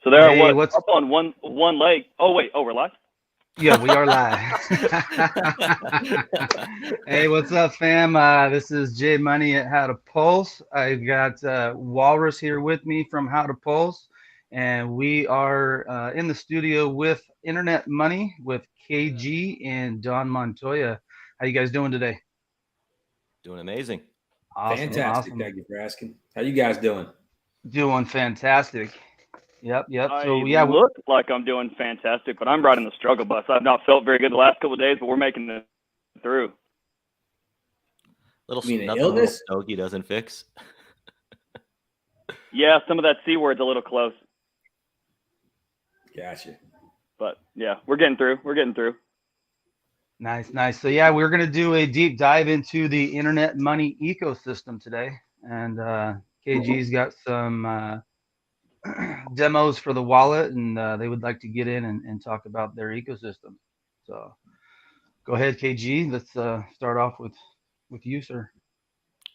So they're Hey, what what's up on one leg. Oh wait, we're live. yeah, we are live. Hey, what's up, fam? This is Jay Money at How to Pulse. I've got Walrus here with me from How to Pulse, and we are in the studio with Internet Money with KG and Don Montoya. How you guys doing today? Doing amazing. Awesome, Fantastic. awesome. Thank you for asking. How you guys doing? Doing fantastic. Yep. So I yeah, look like I'm doing fantastic, but I'm riding the struggle bus. I've not felt very good the last couple of days, but we're making it through. Little You mean an nothing. Little illness? Stogie doesn't fix. Yeah, some of that C word's a little close, Gotcha. but yeah, we're getting through. We're getting through. nice. So yeah, we're gonna do a deep dive into the internet money ecosystem today, and KG's got some demos for the wallet, and they would like to get in and talk about their ecosystem. So go ahead, KG. Let's start off with you, sir.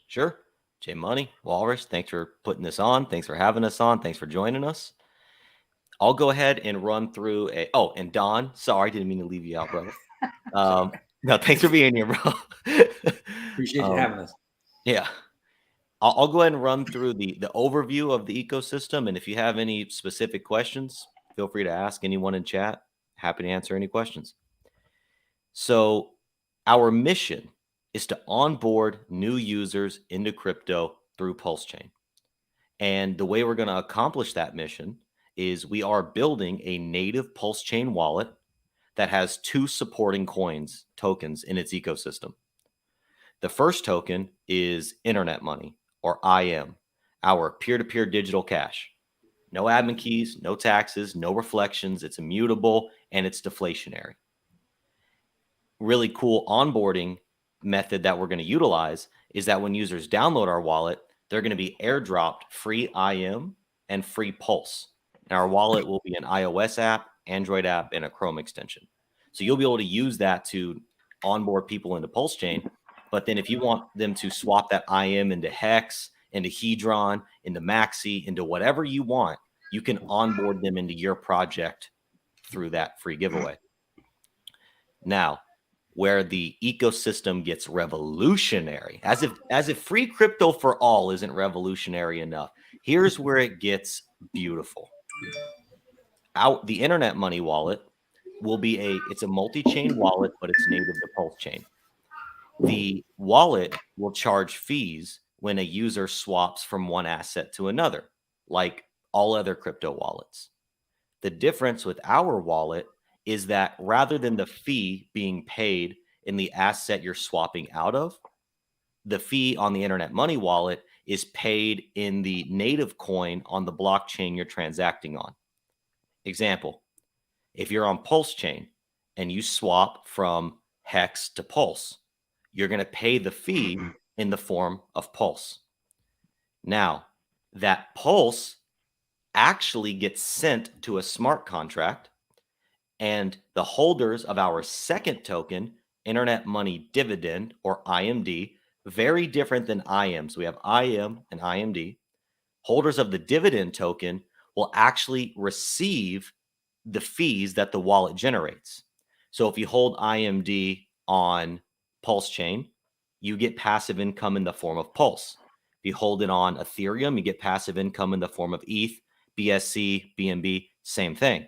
Sure. Jay Money, Walrus, thanks for putting this on. Thanks for having us on. Thanks for joining us. I'll go ahead and run through a. Oh, and Don, sorry, didn't mean to leave you out, brother. No, thanks for being here, bro. Appreciate you having us. Yeah. I'll go ahead and run through the overview of the ecosystem. And if you have any specific questions, feel free to ask anyone in chat. Happy to answer any questions. So our mission is to onboard new users into crypto through Pulse Chain. And the way we're going to accomplish that mission is we are building a native Pulse Chain wallet that has two supporting tokens in its ecosystem. The first token is Internet Money, or IM, our peer-to-peer digital cash. No admin keys, no taxes, no reflections. It's immutable and it's deflationary. Really cool onboarding method that we're going to utilize is that when users download our wallet, they're going to be airdropped free IM and free Pulse. And our wallet will be an iOS app, Android app, and a Chrome extension. So you'll be able to use that to onboard people into Pulse Chain. But then if you want them to swap that IM into Hex, into Hedron, into Maxi, into whatever you want, you can onboard them into your project through that free giveaway. Now, where the ecosystem gets revolutionary, as if free crypto for all isn't revolutionary enough, here's where it gets beautiful. The Internet Money wallet will be it's a multi-chain wallet, but it's native to Pulse Chain. The wallet will charge fees when a user swaps from one asset to another, like all other crypto wallets. The difference with our wallet is that rather than the fee being paid in the asset you're swapping out of, the fee on the Internet Money wallet is paid in the native coin on the blockchain you're transacting on. Example, if you're on Pulse Chain and you swap from Hex to Pulse, you're going to pay the fee in the form of Pulse. Now, that Pulse actually gets sent to a smart contract, and the holders of our second token, Internet Money Dividend, or IMD, very different than IM. So we have IM and IMD. Holders of the dividend token will actually receive the fees that the wallet generates. So if you hold IMD on Pulse Chain, you get passive income in the form of Pulse. If you hold it on Ethereum, you get passive income in the form of ETH, BSC, BNB, same thing.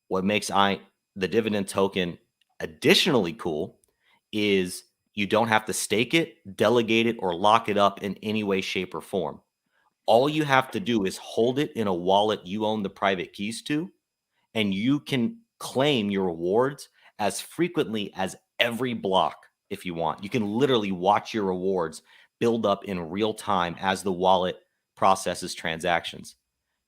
What makes the dividend token additionally cool is you don't have to stake it, delegate it, or lock it up in any way, shape, or form. All you have to do is hold it in a wallet you own the private keys to, and you can claim your rewards as frequently as every block if you want. You can literally watch your rewards build up in real time as the wallet processes transactions.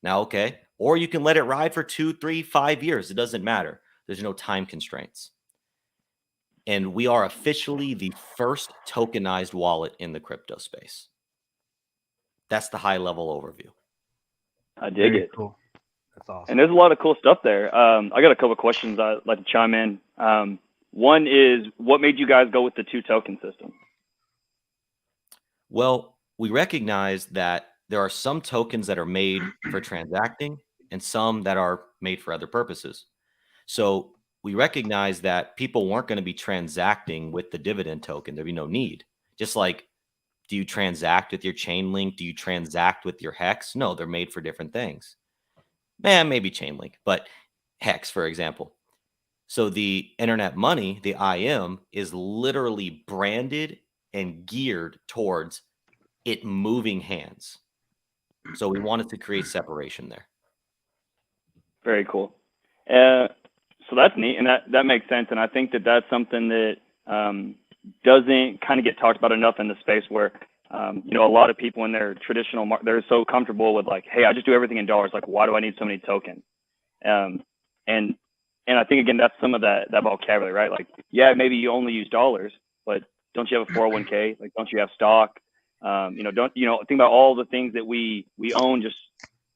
Now, okay, or you can let it ride for 2, 3, 5 years. It doesn't matter. There's no time constraints. And we are officially the first tokenized wallet in the crypto space. That's the high level overview. I dig it. Cool. That's awesome. And there's a lot of cool stuff there. I got a couple of questions I'd like to chime in. One is, what made you guys go with the two token system? Well, we recognize that there are some tokens that are made for transacting and some that are made for other purposes. So we recognize that people weren't going to be transacting with the dividend token. There'd be no need. Just like, do you transact with your chain link? Do you transact with your hex? No, they're made for different things. Maybe chain link, but hex, for example. So the internet money, the IM, is literally branded and geared towards it moving hands. So we wanted to create separation there. Very cool. So that's neat, and that makes sense. And I think that that's something that doesn't kind of get talked about enough in the space where, you know, a lot of people in their traditional, they're so comfortable with like, hey, I just do everything in dollars. Like, why do I need so many tokens? And I think, again, that's some of that vocabulary, right? Like, yeah, maybe you only use dollars, but don't you have a 401k? Like, don't you have stock? You know, think about all the things that we own just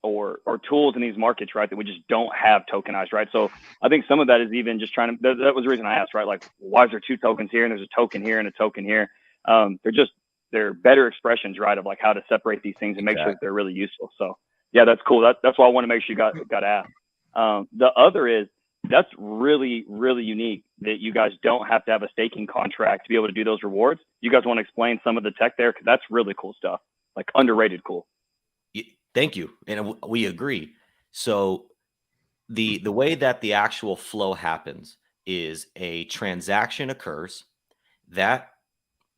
or tools in these markets, right, that we just don't have tokenized, right? So I think some of that is even just trying to, that was the reason I asked, right? Like, why is there two tokens here and there's a token here and a token here? They're better expressions, right, of like how to separate these things and make sure that they're really useful. So yeah, that's cool. That's why I want to make sure you got asked. The other is, that's really, really unique that you guys don't have to have a staking contract to be able to do those rewards. You guys want to explain some of the tech there? Because that's really cool stuff, like underrated cool. Thank you. And we agree. So the way that the actual flow happens is a transaction occurs, that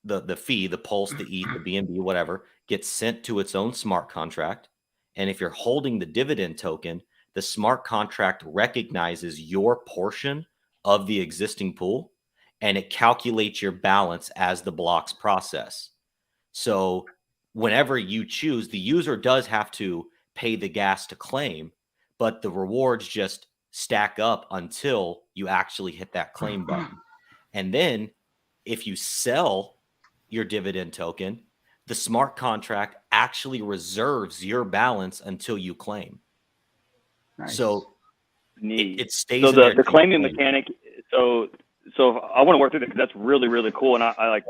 the fee, the pulse, the ETH, the BNB, whatever, gets sent to its own smart contract. And if you're holding the dividend token, the smart contract recognizes your portion of the existing pool and it calculates your balance as the blocks process. So whenever you choose, the user does have to pay the gas to claim, but the rewards just stack up until you actually hit that claim button. And then if you sell your dividend token, the smart contract actually reserves your balance until you claim. Nice. So Neat. it stays so in there. The claiming mechanic. So I want to work through that because that's really, really cool. And I like,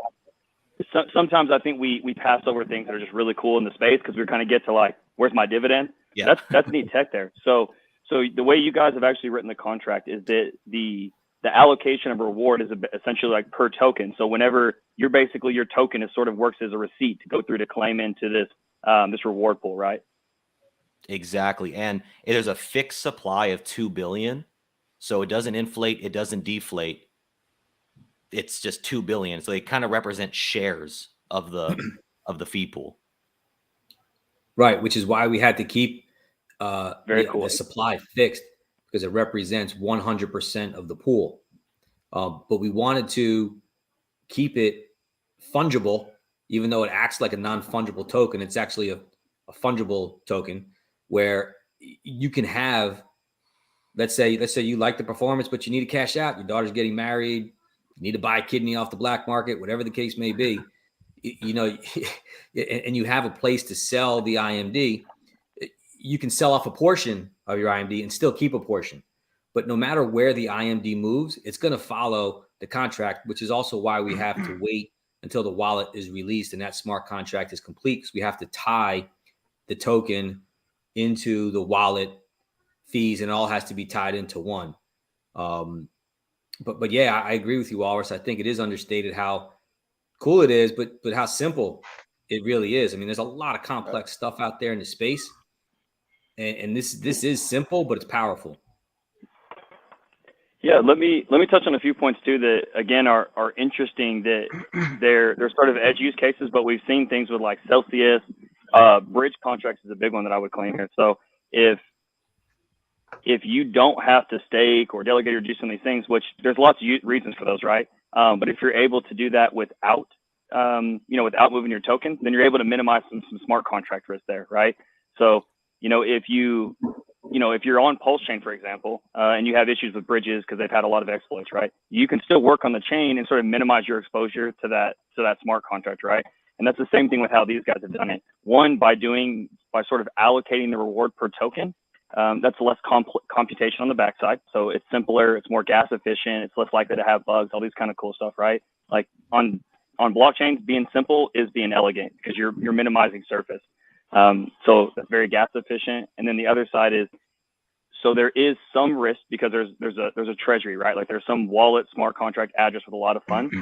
sometimes I think we pass over things that are just really cool in the space because we kind of get to like, where's my dividend? Yeah. That's neat tech there. So the way you guys have actually written the contract is that the allocation of reward is essentially like per token. So whenever you're basically, your token is sort of works as a receipt to go through to claim into this reward pool, right? Exactly. And there's a fixed supply of 2 billion. So it doesn't inflate, it doesn't deflate. It's just 2 billion. So they kind of represent shares of the fee pool. Right, which is why we had to keep cool. the supply fixed, because it represents 100% of the pool. But we wanted to keep it fungible, even though it acts like a non-fungible token. It's actually a fungible token where you can have, let's say you like the performance, but you need to cash out. Your daughter's getting married. You need to buy a kidney off the black market, whatever the case may be. You know, and you have a place to sell the IMD. You can sell off a portion of your IMD and still keep a portion. But no matter where the IMD moves, it's going to follow the contract, which is also why we have to wait until the wallet is released and that smart contract is complete, because we have to tie the token into the wallet fees, and it all has to be tied into one. But yeah, I agree with you, Walrus. I think it is understated how cool it is, but how simple it really is. I mean, there's a lot of complex stuff out there in the space, and this is simple, but it's powerful. Yeah, let me touch on a few points too that again are interesting. That they're sort of edge use cases, but we've seen things with like Celsius, bridge contracts is a big one that I would claim here. So if you don't have to stake or delegate or do some of these things, which there's lots of reasons for those, right? But if you're able to do that without without moving your token, then you're able to minimize some smart contract risk there, right? So if you're on Pulse Chain, for example, and you have issues with bridges because they've had a lot of exploits, right? You can still work on the chain and sort of minimize your exposure to that smart contract, right? And that's the same thing with how these guys have done it. One, by sort of allocating the reward per token. That's less computation on the backside. So it's simpler, it's more gas efficient, it's less likely to have bugs, all these kind of cool stuff, right? Like on blockchains, being simple is being elegant because you're minimizing surface. So that's very gas efficient. And then the other side is So there is some risk because there's a treasury, right? Like there's some wallet smart contract address with a lot of funds.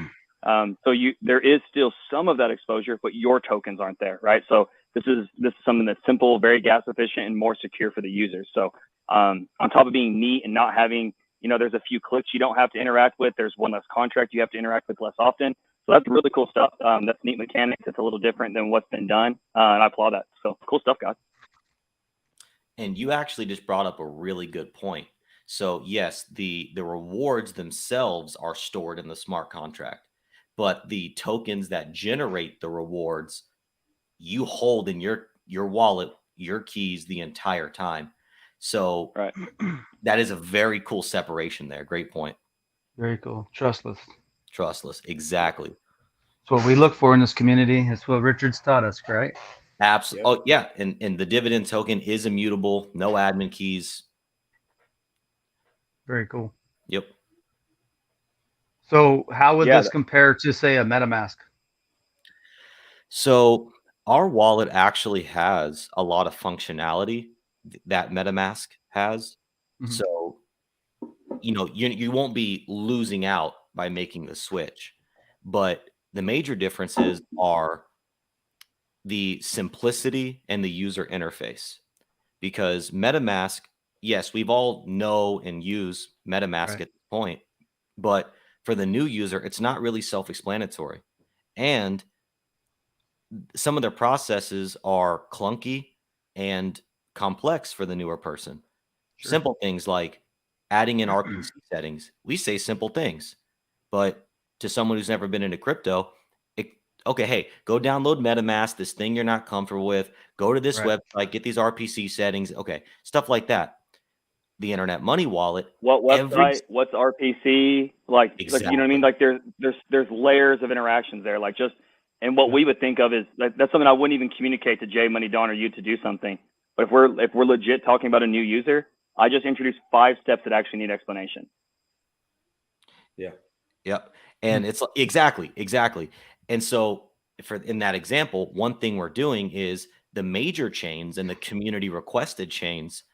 So there is still some of that exposure, but your tokens aren't there, right? So this is something that's simple, very gas efficient, and more secure for the users. So on top of being neat and not having, there's a few clicks you don't have to interact with. There's one less contract you have to interact with less often. So that's really cool stuff. That's neat mechanics. It's a little different than what's been done, and I applaud that. So cool stuff, guys. And you actually just brought up a really good point. So yes, the rewards themselves are stored in the smart contract, but the tokens that generate the rewards you hold in your wallet, your keys the entire time. So right. That is a very cool separation there. Great point. Very cool. Trustless. Exactly. It's what we look for in this community. It's what Richard's taught us, right? Absolutely. Yep. Oh yeah, and the dividend token is immutable, no admin keys. Very cool. Yep. So how would this compare to, say, a MetaMask? So our wallet actually has a lot of functionality that MetaMask has. Mm-hmm. So, you won't be losing out by making the switch. But the major differences are the simplicity and the user interface. Because MetaMask, yes, we've all know and use MetaMask at this point, but for the new user, it's not really self-explanatory. And some of their processes are clunky and complex for the newer person. Sure. Simple things like adding in RPC settings. We say simple things, but to someone who's never been into crypto, okay, hey, go download MetaMask, this thing you're not comfortable with. Go to this website, get these RPC settings. Okay, stuff like that. The Internet Money Wallet. What website? What's RPC? Exactly. You know what I mean? Like there's layers of interactions there. And what we would think of is that's something I wouldn't even communicate to Jay, Money, Don, or you to do something. But if we're legit talking about a new user, I just introduced 5 steps that actually need explanation. Yeah. Yep. And it's exactly. And so in that example, one thing we're doing is the major chains and the community requested chains,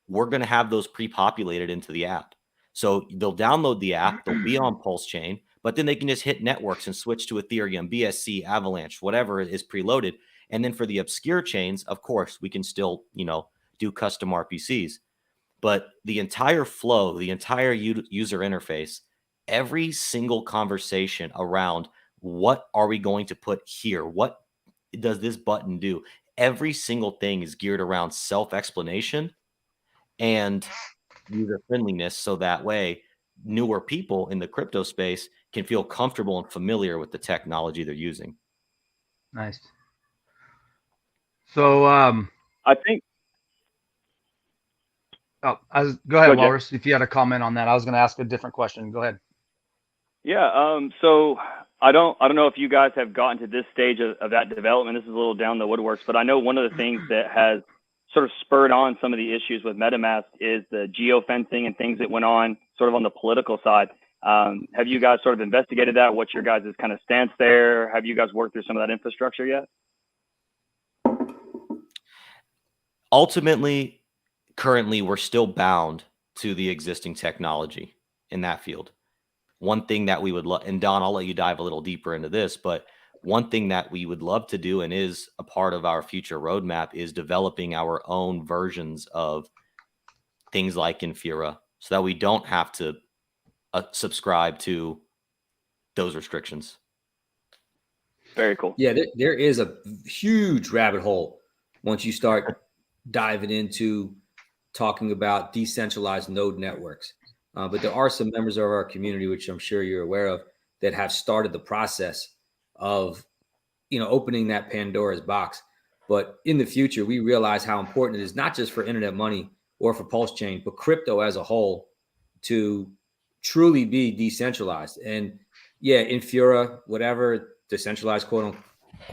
we're going to have those pre-populated into the app. So they'll download the app, they'll be on Pulse Chain, but then they can just hit networks and switch to Ethereum, BSC, Avalanche, whatever is preloaded. And then for the obscure chains, of course, we can still, do custom RPCs. But the entire flow, the entire user interface, every single conversation around what are we going to put here? What does this button do? Every single thing is geared around self-explanation and user friendliness. So that way, newer people in the crypto space can feel comfortable and familiar with the technology they're using. Nice. So I think. Oh, go ahead, Walrus. If you had a comment on that, I was going to ask a different question. Go ahead. Yeah. So I don't know if you guys have gotten to this stage of that development. This is a little down the woodworks, but I know one of the things that has sort of spurred on some of the issues with MetaMask is the geofencing and things that went on sort of on the political side. Have you guys sort of investigated that? What's your guys' kind of stance there? Have you guys worked through some of that infrastructure yet? Ultimately, currently, we're still bound to the existing technology in that field. One thing that we would love, and Don, I'll let you dive a little deeper into this, but one thing that we would love to do and is a part of our future roadmap is developing our own versions of things like Infura so that we don't have to subscribe to those restrictions. Very cool. Yeah, there is a huge rabbit hole once you start diving into talking about decentralized node networks. But there are some members of our community, which I'm sure you're aware of, that have started the process of, opening that Pandora's box. But in the future, we realize how important it is, not just for Internet Money or for Pulse Chain, but crypto as a whole, to truly be decentralized. And yeah, Infura, whatever, decentralized, quote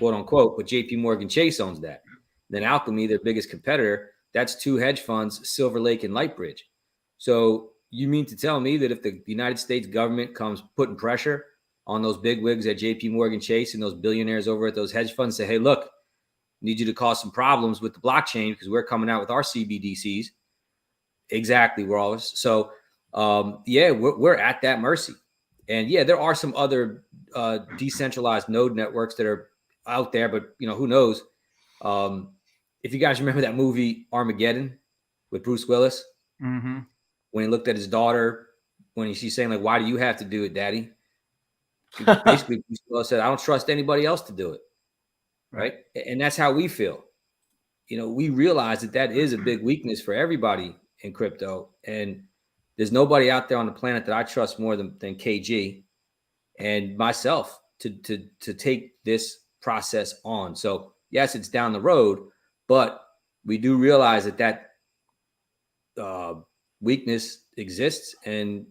unquote, but JP Morgan Chase owns that. Then Alchemy, their biggest competitor, that's 2 hedge funds, Silver Lake and Lightbridge. So you mean to tell me that if the United States government comes putting pressure on those big wigs at JP Morgan Chase and those billionaires over at those hedge funds, say, hey, look, need you to cause some problems with the blockchain because we're coming out with our CBDCs, Exactly, Walrus. So, yeah, we're at that mercy. And yeah, there are some other decentralized node networks that are out there, but who knows? If you guys remember that movie Armageddon with Bruce Willis, Mm-hmm. when he looked at his daughter, when she's saying like, "Why do you have to do it, Daddy?" Basically, Bruce Willis said, "I don't trust anybody else to do it." Right? And that's how we feel. We realize that is a big weakness for everybody in crypto, and there's nobody out there on the planet that I trust more than KG and myself to take this process on. So yes, it's down the road, but we do realize that weakness exists, and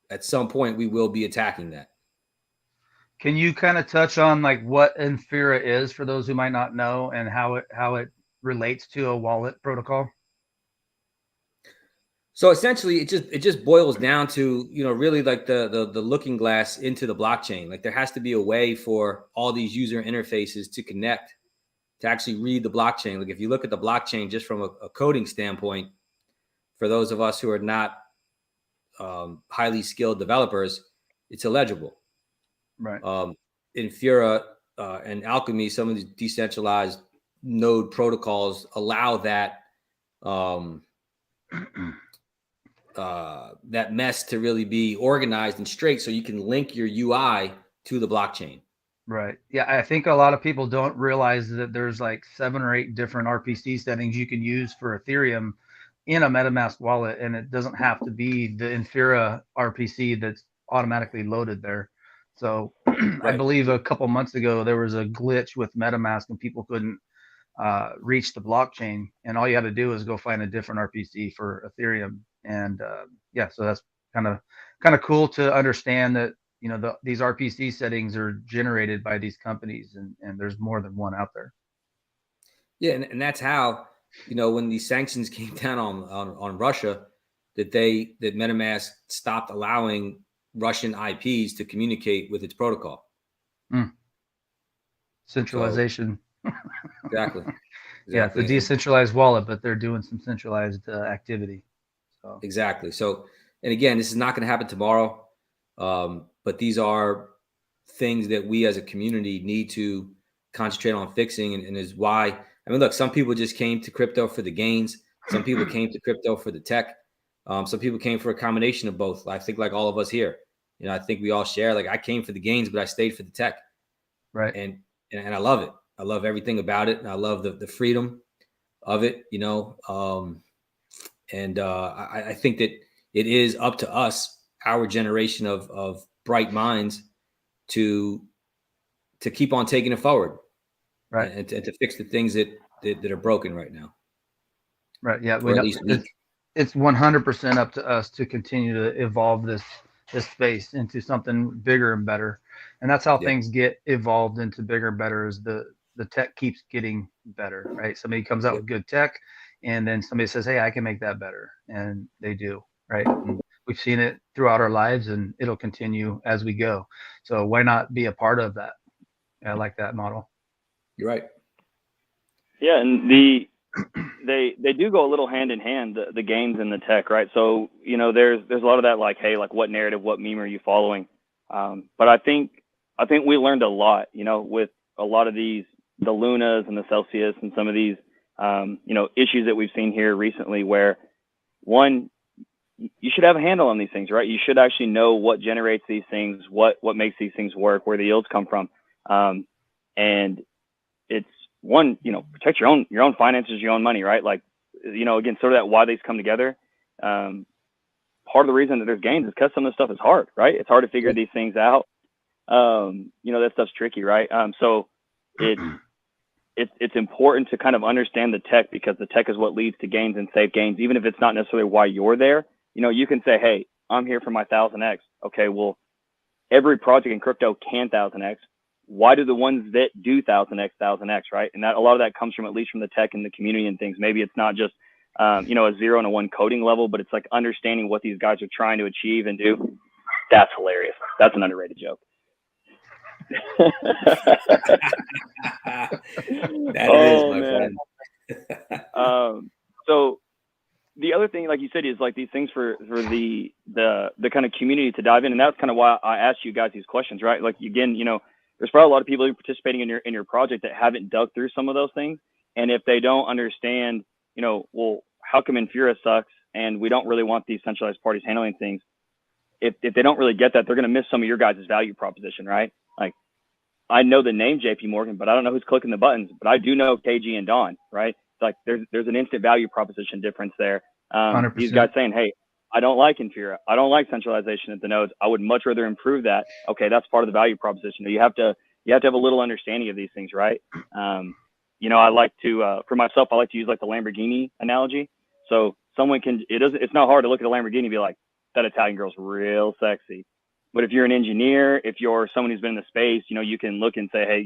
at some point we will be attacking that. Can you kind of touch on like what Infura is for those who might not know, and how it relates to a wallet protocol? So essentially, it just boils down to really like the looking glass into the blockchain. Like there has to be a way for all these user interfaces to connect to actually read the blockchain. Like if you look at the blockchain just from a coding standpoint, for those of us who are not highly skilled developers, it's illegible. Right. Infura and Alchemy, some of these decentralized node protocols allow that that mess to really be organized and straight, so you can link your UI to the blockchain. Right. Yeah, I think a lot of people don't realize that there's like 7 or 8 different RPC settings you can use for Ethereum in a MetaMask wallet, and it doesn't have to be the Infura RPC that's automatically loaded there. So I believe a couple months ago there was a glitch with MetaMask and people couldn't reach the blockchain, and all you had to do is go find a different RPC for Ethereum. And yeah, so that's kind of cool to understand that these RPC settings are generated by these companies, and there's more than one out there. Yeah, and that's how when these sanctions came down on Russia, that MetaMask stopped allowing Russian IPs to communicate with its protocol. Centralization. So, exactly. Yeah, it's a decentralized wallet, but they're doing some centralized activity. So. Exactly. So, and again, this is not going to happen tomorrow, but these are things that we as a community need to concentrate on fixing, and is why. I mean, look, some people just came to crypto for the gains. Some people came to crypto for the tech. Some people came for a combination of both. I think like all of us here, I think we all share, like I came for the gains, but I stayed for the tech. Right. And I love it. I love everything about it. And I love the freedom of it, and I think that it is up to us, our generation of bright minds, to keep on taking it forward. Right. And to fix the things that are broken right now. Right. Yeah. Or at least it's 100% up to us to continue to evolve this space into something bigger and better. And that's how things get evolved into bigger and better, as the tech keeps getting better, right? Somebody comes out with good tech, and then somebody says, hey, I can make that better. And they do, right? And we've seen it throughout our lives, and it'll continue as we go. So why not be a part of that? I like that model. You're right. Yeah, and they do go a little hand in hand, the gains and the tech, right? So there's a lot of that, like, hey, like what narrative, what meme are you following? But I think we learned a lot, with a lot of the Lunas and the Celsius and some of these issues that we've seen here recently, where one, you should have a handle on these things, right? You should actually know what generates these things, what makes these things work, where the yields come from, and it's one, protect your own finances, your own money, right? Like, again, sort of that why these come together. Part of the reason that there's gains is because some of this stuff is hard, right? It's hard to figure these things out. That stuff's tricky, right? So it's important to kind of understand the tech, because the tech is what leads to gains and safe gains, even if it's not necessarily why you're there. You can say, hey, I'm here for my 1000x. Okay, well, every project in crypto can 1000x. Why do the ones that do 1000x, right? And that a lot of that comes from, at least from the tech and the community and things. Maybe it's not just a 0 and a 1 coding level, but it's like understanding what these guys are trying to achieve and do. That's hilarious. That's an underrated joke. That is, my friend. So the other thing, like you said, is like these things for the kind of community to dive in, and that's kind of why I asked you guys these questions, right? Like again, there's probably a lot of people who are participating in your project that haven't dug through some of those things, and if they don't understand, well, how come Infura sucks, and we don't really want these centralized parties handling things. If they don't really get that, they're going to miss some of your guys' value proposition, right? Like, I know the name JP Morgan, but I don't know who's clicking the buttons, but I do know KG and Don, right? It's like there's an instant value proposition difference there. 100%. These guys saying, hey, I don't like Infura. I don't like centralization at the nodes. I would much rather improve that. Okay, that's part of the value proposition. You have to have a little understanding of these things, right? I like to, for myself, I like to use like the Lamborghini analogy. So someone it's not hard to look at a Lamborghini and be like, that Italian girl's real sexy. But if you're an engineer, if you're someone who's been in the space, you can look and say, hey,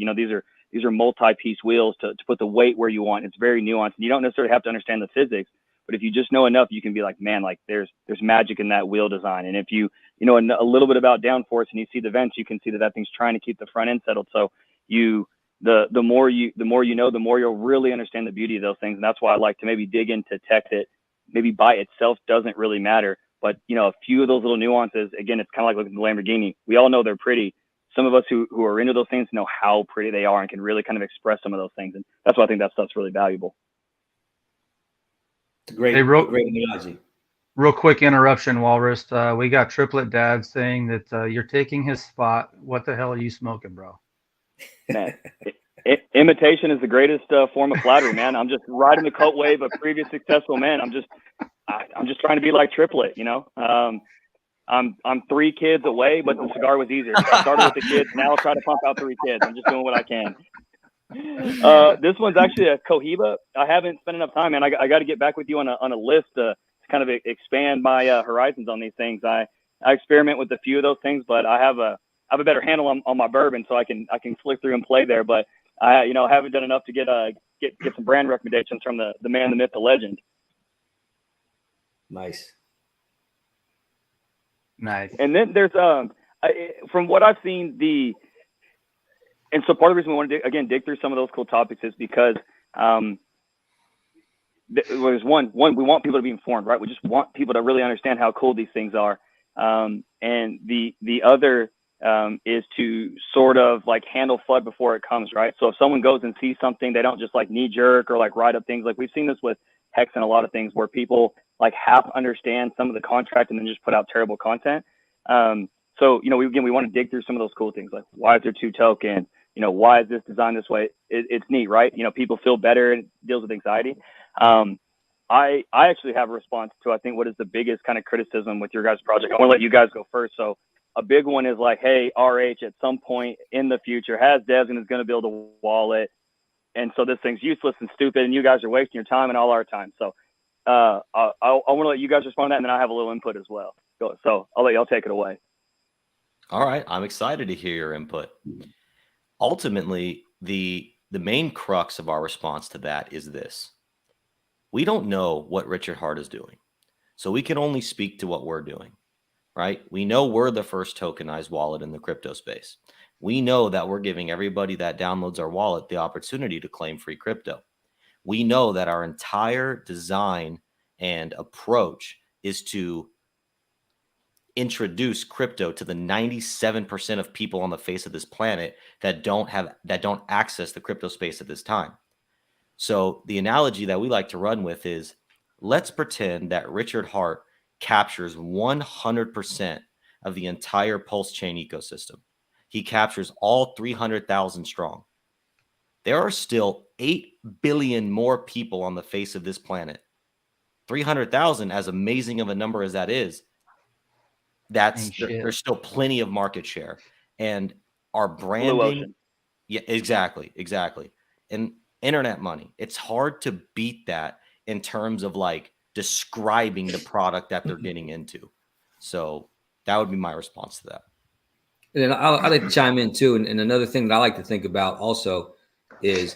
these are multi-piece wheels to put the weight where you want. It's very nuanced. And you don't necessarily have to understand the physics, but if you just know enough, you can be like, man, like there's magic in that wheel design. And if you know a little bit about downforce and you see the vents, you can see that thing's trying to keep the front end settled. So the more you know, the more you'll really understand the beauty of those things. And that's why I like to maybe dig into tech that maybe by itself doesn't really matter. But, a few of those little nuances, again, it's kind of like looking at the Lamborghini. We all know they're pretty. Some of us who are into those things know how pretty they are and can really kind of express some of those things. And that's why I think that stuff's really valuable. It's a great analogy. Real quick interruption, Walrus. We got Triplet Dad saying that you're taking his spot. What the hell are you smoking, bro? Man, imitation is the greatest form of flattery, man. I'm just riding the coat wave of previous successful men. I'm just trying to be like Triplet, I'm 3 kids away, but the cigar was easier. So I started with the kids. Now I'll try to pump out 3 kids. I'm just doing what I can. This one's actually a Cohiba. I haven't spent enough time, man. I got to get back with you on a list to kind of expand my horizons on these things. I experiment with a few of those things, but I have a better handle on my bourbon, so I can flick through and play there. But I haven't done enough to get some brand recommendations from the man, the myth, the legend. Nice. And then there's from what I've seen, and so part of the reason we want to dig through some of those cool topics is because there's one we want people to be informed, right? We just want people to really understand how cool these things are, and the other is to sort of like handle FUD before it comes, right? So if someone goes and sees something, they don't just like knee jerk or like write up things. Like we've seen this with Hex and a lot of things where people like half understand some of the contract and then just put out terrible content. So, we want to dig through some of those cool things. Like why is there 2 tokens? Why is this designed this way? It's neat, right? People feel better and it deals with anxiety. I actually have a response to, I think, what is the biggest kind of criticism with your guys' project. I want to let you guys go first. So a big one is like, hey, RH at some point in the future has devs and is going to build a wallet. And so this thing's useless and stupid and you guys are wasting your time and all our time. So I want to let you guys respond to that, and then I have a little input as well. So I'll let y'all take it away. All right. I'm excited to hear your input. Ultimately, the main crux of our response to that is this. We don't know what Richard Hart is doing, so we can only speak to what we're doing, right? We know we're the first tokenized wallet in the crypto space. We know that we're giving everybody that downloads our wallet the opportunity to claim free crypto. We know that our entire design and approach is to introduce crypto to the 97% of people on the face of this planet that don't access the crypto space at this time. So the analogy that we like to run with is, let's pretend that Richard Hart captures 100% of the entire Pulse chain ecosystem. He captures all 300,000 strong. There are still 8 billion more people on the face of this planet. 300,000, as amazing of a number as that is, there's still plenty of market share. And our branding, yeah, exactly. And internet money, it's hard to beat that in terms of like describing the product that they're getting into. So that would be my response to that. And I'd like to chime in too. And another thing that I like to think about also is,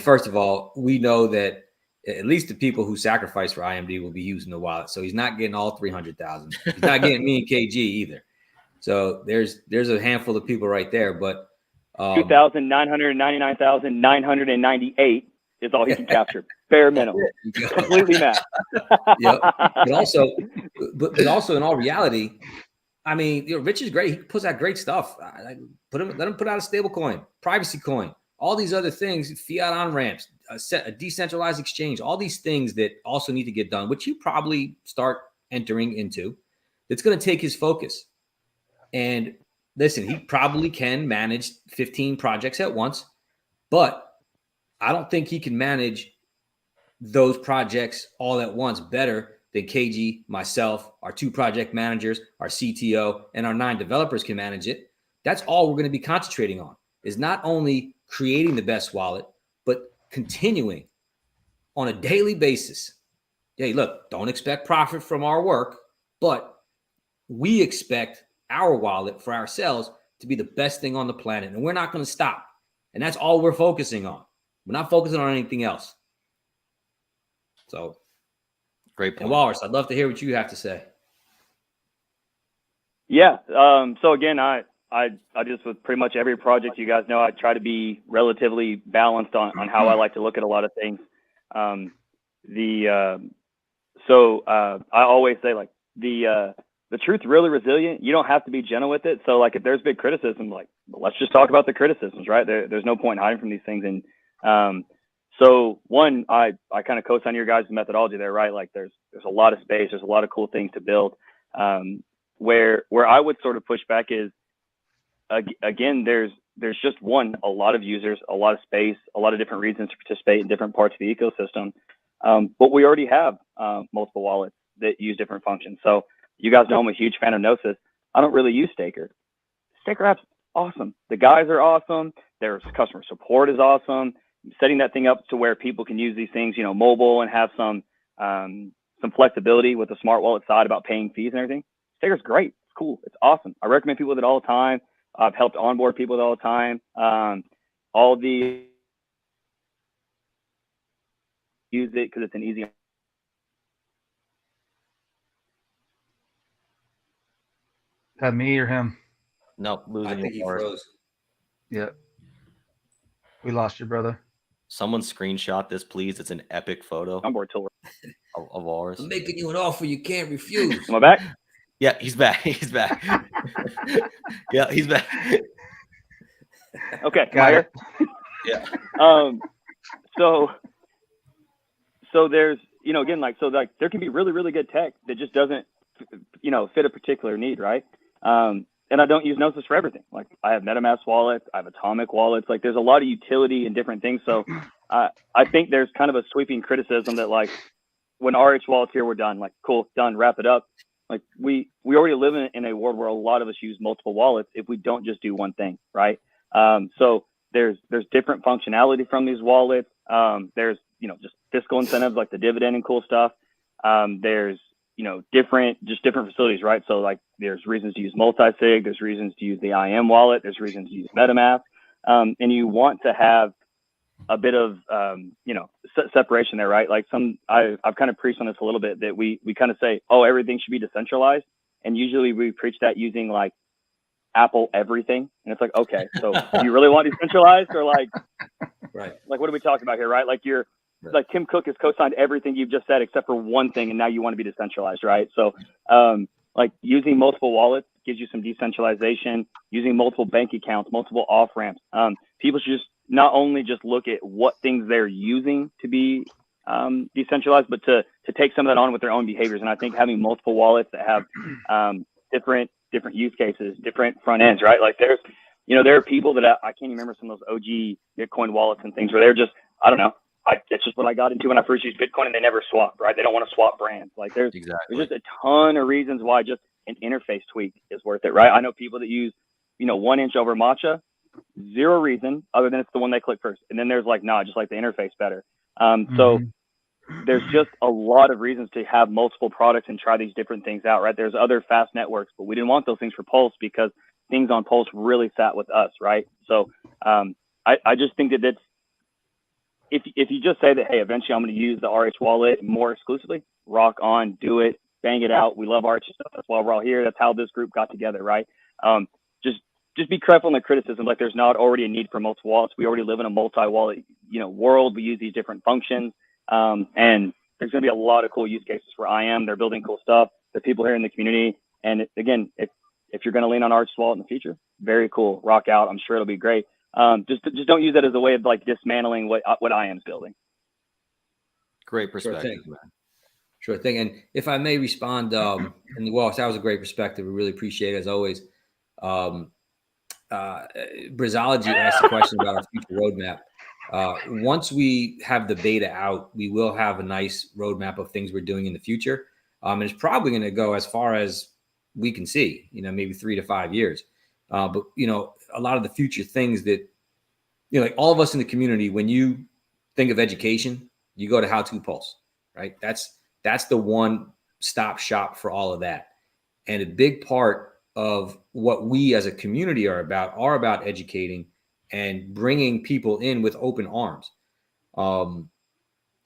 first of all, we know that at least the people who sacrifice for IMD will be using the wallet. So he's not getting all 300,000. He's not getting me and KG either. So there's a handful of people right there. But 2,999,998 is all he can capture. Bare minimum. Completely max. Yep. But also in all reality, I mean, Rich is great. He puts out great stuff. Let him put out a stable coin, privacy coin, all these other things, fiat on ramps, a decentralized exchange, all these things that also need to get done, which you probably start entering into. That's going to take his focus. And listen, he probably can manage 15 projects at once, but I don't think he can manage those projects all at once better than KG, myself, our 2 project managers, our CTO, and our 9 developers can manage it. That's all we're going to be concentrating on, is not only creating the best wallet, but continuing on a daily basis. Hey, look, don't expect profit from our work, but we expect our wallet for ourselves to be the best thing on the planet, and we're not going to stop. And that's all we're focusing on. We're not focusing on anything else. So, Great point. And Walrus, I'd love to hear what you have to say. Yeah. So again, I just, with pretty much every project, you guys know, I try to be relatively balanced on how I like to look at a lot of things. I always say, like, the truth's really resilient. You don't have to be gentle with it. So, like, if there's big criticism, like, let's just talk about the criticisms, right? There's no point in hiding from these things. And so one, I kind of co-sign your guys' methodology there, right? Like, there's a lot of space, there's a lot of cool things to build. Where I would sort of push back is, again, there's just a lot of users, a lot of space, a lot of different reasons to participate in different parts of the ecosystem. But we already have multiple wallets that use different functions. So you guys know I'm a huge fan of Gnosis. I don't really use Staker. Staker app's awesome. The guys are awesome. Their customer support is awesome. Setting that thing up to where people can use these things, mobile, and have some flexibility with the smart wallet side about paying fees and everything. Staker's great. It's cool. It's awesome. I recommend people with it all the time. I've helped onboard people with it all the time. All the use it because it's an easy. That me or him? No, losing. I think he froze. Yep. We lost your brother. Someone screenshot this, please. It's an epic photo Onboard till of ours. I'm making you an offer you can't refuse. Am I back? Yeah, he's back. He's back. Yeah, he's back. Okay, Got it. Yeah. So there's, again, like, there can be really, really good tech that just doesn't, fit a particular need, right? And I don't use Gnosis for everything. Like, I have MetaMask wallets, I have Atomic wallets. Like, there's a lot of utility in different things. So I think there's kind of a sweeping criticism that, like, when RH wallets here, we're done. Like, cool, done, wrap it up. Like, we already live in a world where a lot of us use multiple wallets if we don't just do one thing, right? So there's different functionality from these wallets. There's, just fiscal incentives like the dividend and cool stuff. There's, different facilities, right? So, like, there's reasons to use multi-sig, there's reasons to use the IM wallet, there's reasons to use MetaMask. And you want to have a bit of, separation there, right? Like, I've kind of preached on this a little bit, that we kind of say, oh, everything should be decentralized. And usually we preach that using, like, Apple everything. And it's like, okay, so do you really want decentralized, or like, right? Like, what are we talking about here, right? Like, like, Tim Cook has co-signed everything you've just said except for one thing, and now you want to be decentralized, right? So, like, using multiple wallets gives you some decentralization. Using multiple bank accounts, multiple off ramps. People should just not only just look at what things they're using to be decentralized, but to take some of that on with their own behaviors. And I think having multiple wallets that have different use cases, different front ends, right? Like, there are people that I can't even remember some of those OG Bitcoin wallets and things where they're just, I don't know. It's just what I got into when I first used Bitcoin, and they never swap, right? They don't want to swap brands. Like, there's just a ton of reasons why just an interface tweak is worth it, right? I know people that use, 1 inch over matcha, zero reason other than it's the one they click first. And then there's like, nah, just like the interface better. So there's just a lot of reasons to have multiple products and try these different things out, right? There's other fast networks, but we didn't want those things for Pulse because things on Pulse really sat with us, right? So I just think that if you just say that, hey, eventually I'm going to use the RH wallet more exclusively, rock on, do it, bang it out. We love RH stuff. That's why we're all here. That's how this group got together, right? Just just be careful in the criticism. Like there's not already a need for multiple wallets. We already live in a multi-wallet, world. We use these different functions. And there's going to be a lot of cool use cases for IAM. They're building cool stuff. The people here in the community. And again, if you're going to lean on Arch Wallet in the future, very cool. Rock out. I'm sure it'll be great. Just don't use that as a way of like dismantling what IAM's building. Great perspective, man. man. Sure thing. And if I may respond, and well, that was a great perspective. We really appreciate it as always. Brizology asked a question about our future roadmap. Once we have the beta out, we will have a nice roadmap of things we're doing in the future. And it's probably going to go as far as we can see, maybe 3 to 5 years. But, a lot of the future things that, like all of us in the community, when you think of education, you go to How To Pulse, right? That's the one-stop shop for all of that. And a big part of what we as a community are about educating and bringing people in with open arms.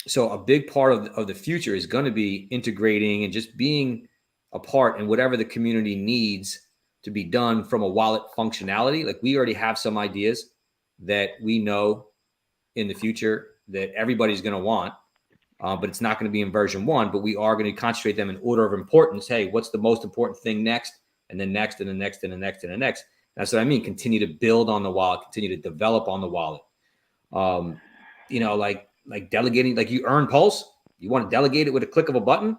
So a big part of the future is going to be integrating and just being a part in whatever the community needs to be done from a wallet functionality. Like we already have some ideas that we know in the future that everybody's going to want, but it's not going to be in version 1, but we are going to concentrate them in order of importance. Hey, what's the most important thing next? And then next, and the next, and the next, and the next. That's what I mean. Continue to build on the wallet, continue to develop on the wallet. Like delegating, like you earn Pulse, you want to delegate it with a click of a button.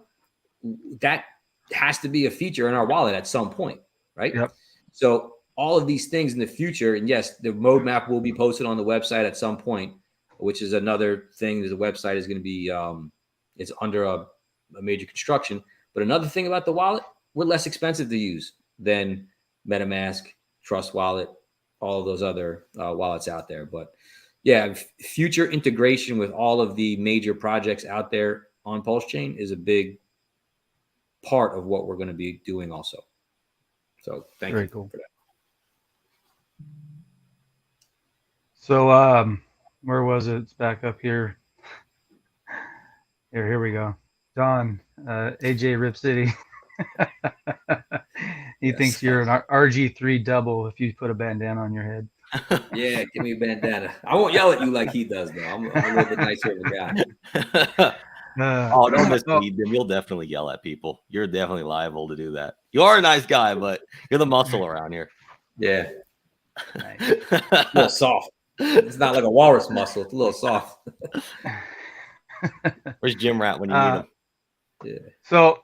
That has to be a feature in our wallet at some point, right? Yep. So all of these things in the future, and yes, the roadmap will be posted on the website at some point, which is another thing that the website is going to be, it's under a major construction. But another thing about the wallet, we're less expensive to use than MetaMask, Trust Wallet, all of those other wallets out there. But yeah, future integration with all of the major projects out there on Pulse Chain is a big part of what we're going to be doing also. So thank you cool for that. So where was it? It's back up here. Here we go. Don, AJ Rip City. He thinks you're an RG3 double if you put a bandana on your head. Yeah, give me a bandana. I won't yell at you like he does, though. I'm a little bit nicer of a guy. Don't mislead them. You'll definitely yell at people. You're definitely liable to do that. You are a nice guy, but you're the muscle around here. Yeah. Nice. A little soft. It's not like a walrus muscle. It's a little soft. Where's Jim Rat when you need him? Yeah. So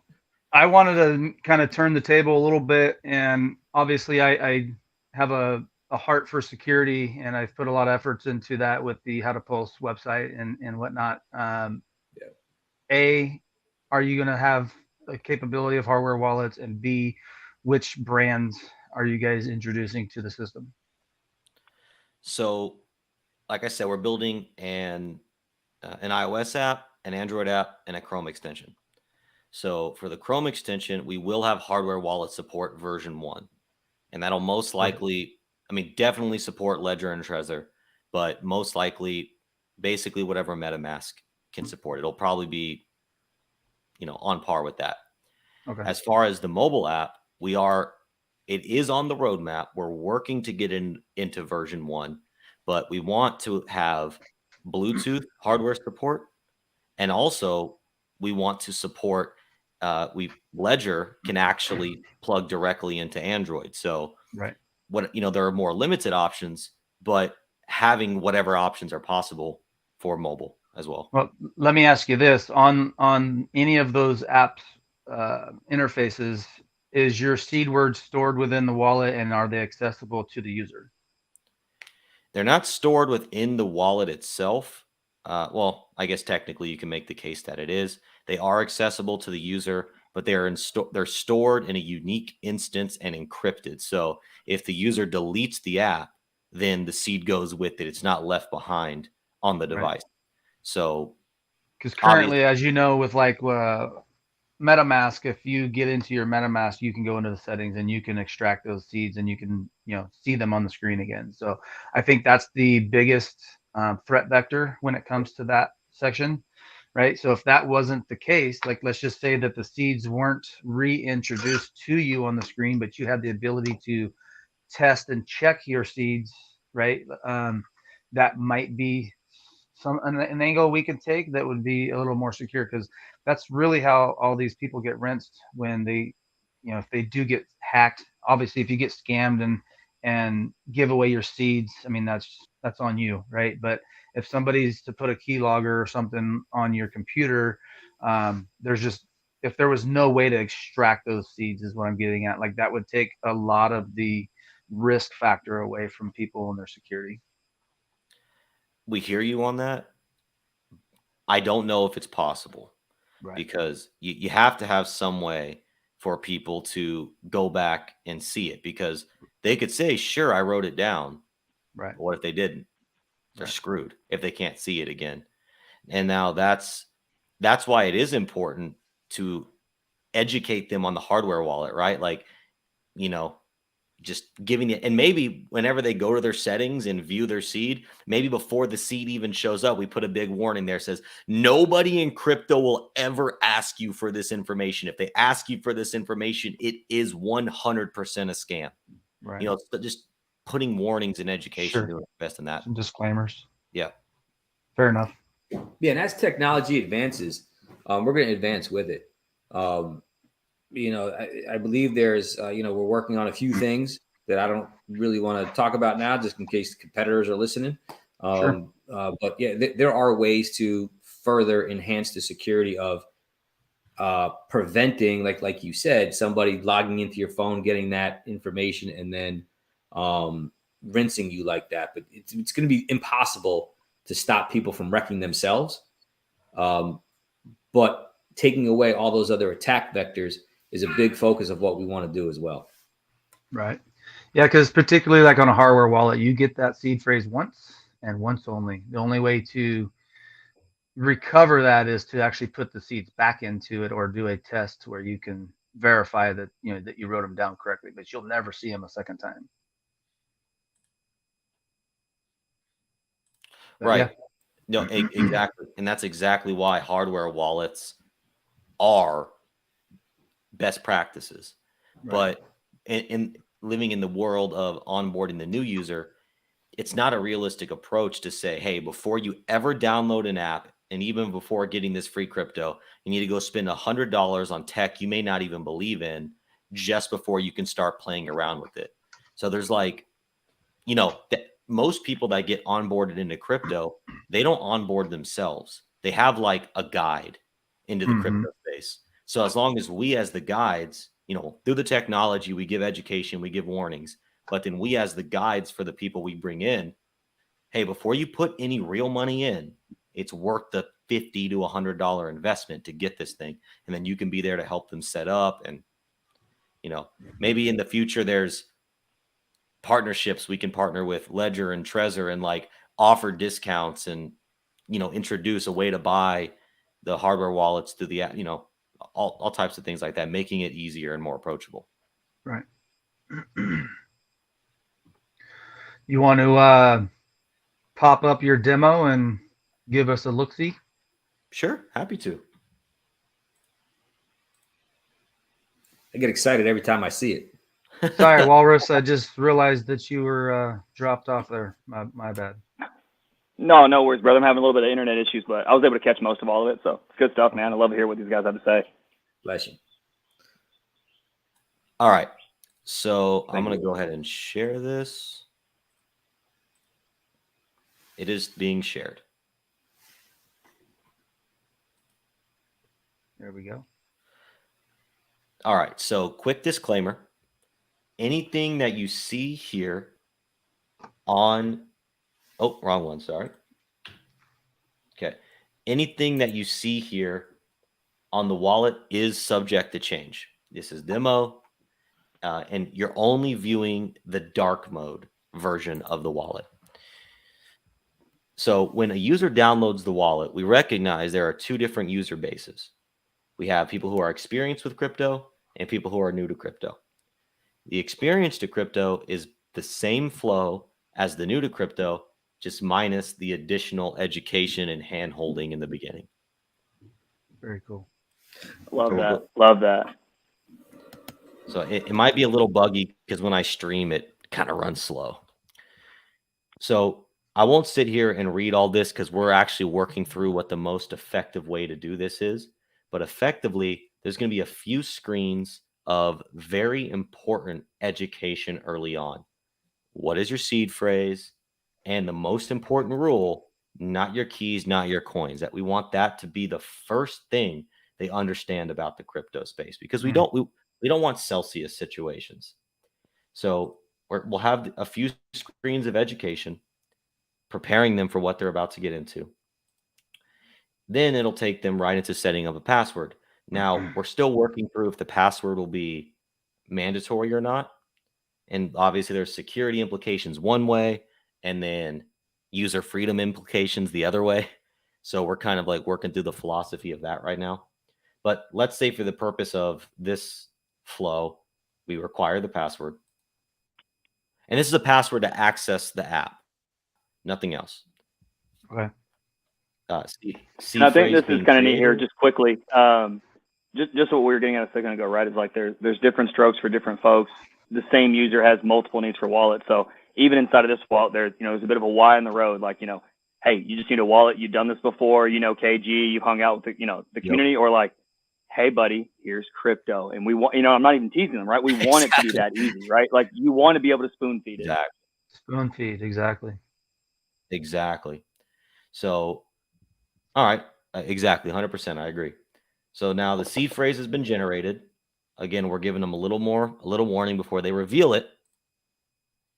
I wanted to kind of turn the table a little bit, and obviously I have a heart for security, and I've put a lot of efforts into that with the How to Pulse website and whatnot. A, are you going to have a capability of hardware wallets? And B, which brands are you guys introducing to the system? So, like I said, we're building an iOS app, an Android app, and a Chrome extension. So for the Chrome extension, we will have hardware wallet support version 1. And that'll most likely, definitely support Ledger and Trezor, but most likely basically whatever MetaMask can support. It'll probably be, on par with that. Okay. As far as the mobile app, it is on the roadmap. We're working to get into version 1, but we want to have Bluetooth hardware support. And also we want to support, Ledger can actually plug directly into Android. So right. There are more limited options, but having whatever options are possible for mobile as well. Well, let me ask you this: on any of those apps interfaces, is your seed word stored within the wallet, and are they accessible to the user? They're not stored within the wallet itself. Well, I guess technically you can make the case that it is. They are accessible to the user, but they're stored in a unique instance and encrypted. So if the user deletes the app, then the seed goes with it. It's not left behind on the device. Right. So, because currently, as you know, with like MetaMask, if you get into your MetaMask, you can go into the settings and you can extract those seeds and you can see them on the screen again. So I think that's the biggest threat vector when it comes to that section, right? So if that wasn't the case, like let's just say that the seeds weren't reintroduced to you on the screen, but you had the ability to test and check your seeds, right? That might be an angle we can take that would be a little more secure, because that's really how all these people get rinsed when they, if they do get hacked. Obviously, if you get scammed and give away your seeds, I mean that's on you, right? But if somebody's to put a keylogger or something on your computer, there's just, if there was no way to extract those seeds, is what I'm getting at. Like, that would take a lot of the risk factor away from people and their security. We hear you on that. I don't know if it's possible, Right. because you have to have some way for people to go back and see it, because they could say, sure, I wrote it down. Right. But what if they didn't? They're Right. screwed if they can't see it again. And now that's why it is important to educate them on the hardware wallet, right? Like, just giving it, and maybe whenever they go to their settings and view their seed, maybe before the seed even shows up, we put a big warning there, says nobody in crypto will ever ask you for this information. If they ask you for this information, it is 100% a scam. Right. Just putting warnings in education, Sure. doing our best in that. Some disclaimers. Yeah. Fair enough. Yeah, and as technology advances, we're going to advance with it. I believe there's, we're working on a few things that I don't really want to talk about now, just in case competitors are listening. Sure. But yeah, there are ways to further enhance the security of preventing, like you said, somebody logging into your phone, getting that information, and then rinsing you like that. But it's going to be impossible to stop people from wrecking themselves. But taking away all those other attack vectors is a big focus of what we want to do as well. Right. Yeah, because particularly like on a hardware wallet, you get that seed phrase once and once only. The only way to recover that is to actually put the seeds back into it, or do a test where you can verify that that you wrote them down correctly, but you'll never see them a second time. But right. Yeah. No, exactly. And that's exactly why hardware wallets are best practices. Right. But in living in the world of onboarding the new user, it's not a realistic approach to say, hey, before you ever download an app, and even before getting this free crypto, you need to go spend $100 on tech you may not even believe in, just before you can start playing around with it. So there's like, most people that get onboarded into crypto, they don't onboard themselves. They have like a guide into the crypto space. So as long as we, as the guides, through the technology, we give education, we give warnings, but then we, as the guides for the people we bring in, hey, before you put any real money in, it's worth the $50 to $100 investment to get this thing. And then you can be there to help them set up. And, maybe in the future, there's partnerships. We can partner with Ledger and Trezor and like offer discounts and, introduce a way to buy the hardware wallets through the, all types of things like that, making it easier and more approachable. Right. You want to pop up your demo and give us a look-see? Sure. Happy to. I get excited every time I see it. Sorry, Walrus. I just realized that you were dropped off there. My bad. No worries, brother. I'm having a little bit of internet issues, but I was able to catch most of all of it. So it's good stuff, man. I love to hear what these guys have to say. Bless you. All right. So I'm going to go ahead and share this. It is being shared. There we go. All right. So quick disclaimer. Anything that you see here on, wrong one. Sorry. Okay. Anything that you see here on the wallet is subject to change. This is demo, and you're only viewing the dark mode version of the wallet. So when a user downloads the wallet, we recognize there are two different user bases. We have people who are experienced with crypto and people who are new to crypto. The experienced to crypto is the same flow as the new to crypto, just minus the additional education and hand holding in the beginning. Very cool. Love that. Love that. So it might be a little buggy because when I stream, it kind of run slow. So I won't sit here and read all this because we're actually working through what the most effective way to do this is. But effectively, there's going to be a few screens of very important education early on. What is your seed phrase? And the most important rule, not your keys, not your coins, that we want that to be the first thing they understand about the crypto space, because we don't want Celsius situations. So we'll have a few screens of education, preparing them for what they're about to get into. Then it'll take them right into setting up a password. Now, we're still working through if the password will be mandatory or not. And obviously there's security implications one way and then user freedom implications the other way. So we're kind of like working through the philosophy of that right now. But let's say for the purpose of this flow, we require the password. And this is a password to access the app, nothing else. Okay. And I think this is kind of neat here, just quickly. Just what we were getting at a second ago, right? Is like there's different strokes for different folks. The same user has multiple needs for wallets. So even inside of this wallet, there's a bit of a Y in the road. Like, hey, you just need a wallet. You've done this before. KG, you've hung out with the community, or like, hey, buddy, here's crypto, and we want, I'm not even teasing them, right? We want it to be that easy, right? Like you want to be able to spoon feed it. Exactly. Spoon feed, exactly. So, all right, exactly, 100%. I agree. So now the seed phrase has been generated. Again, we're giving them a little warning before they reveal it.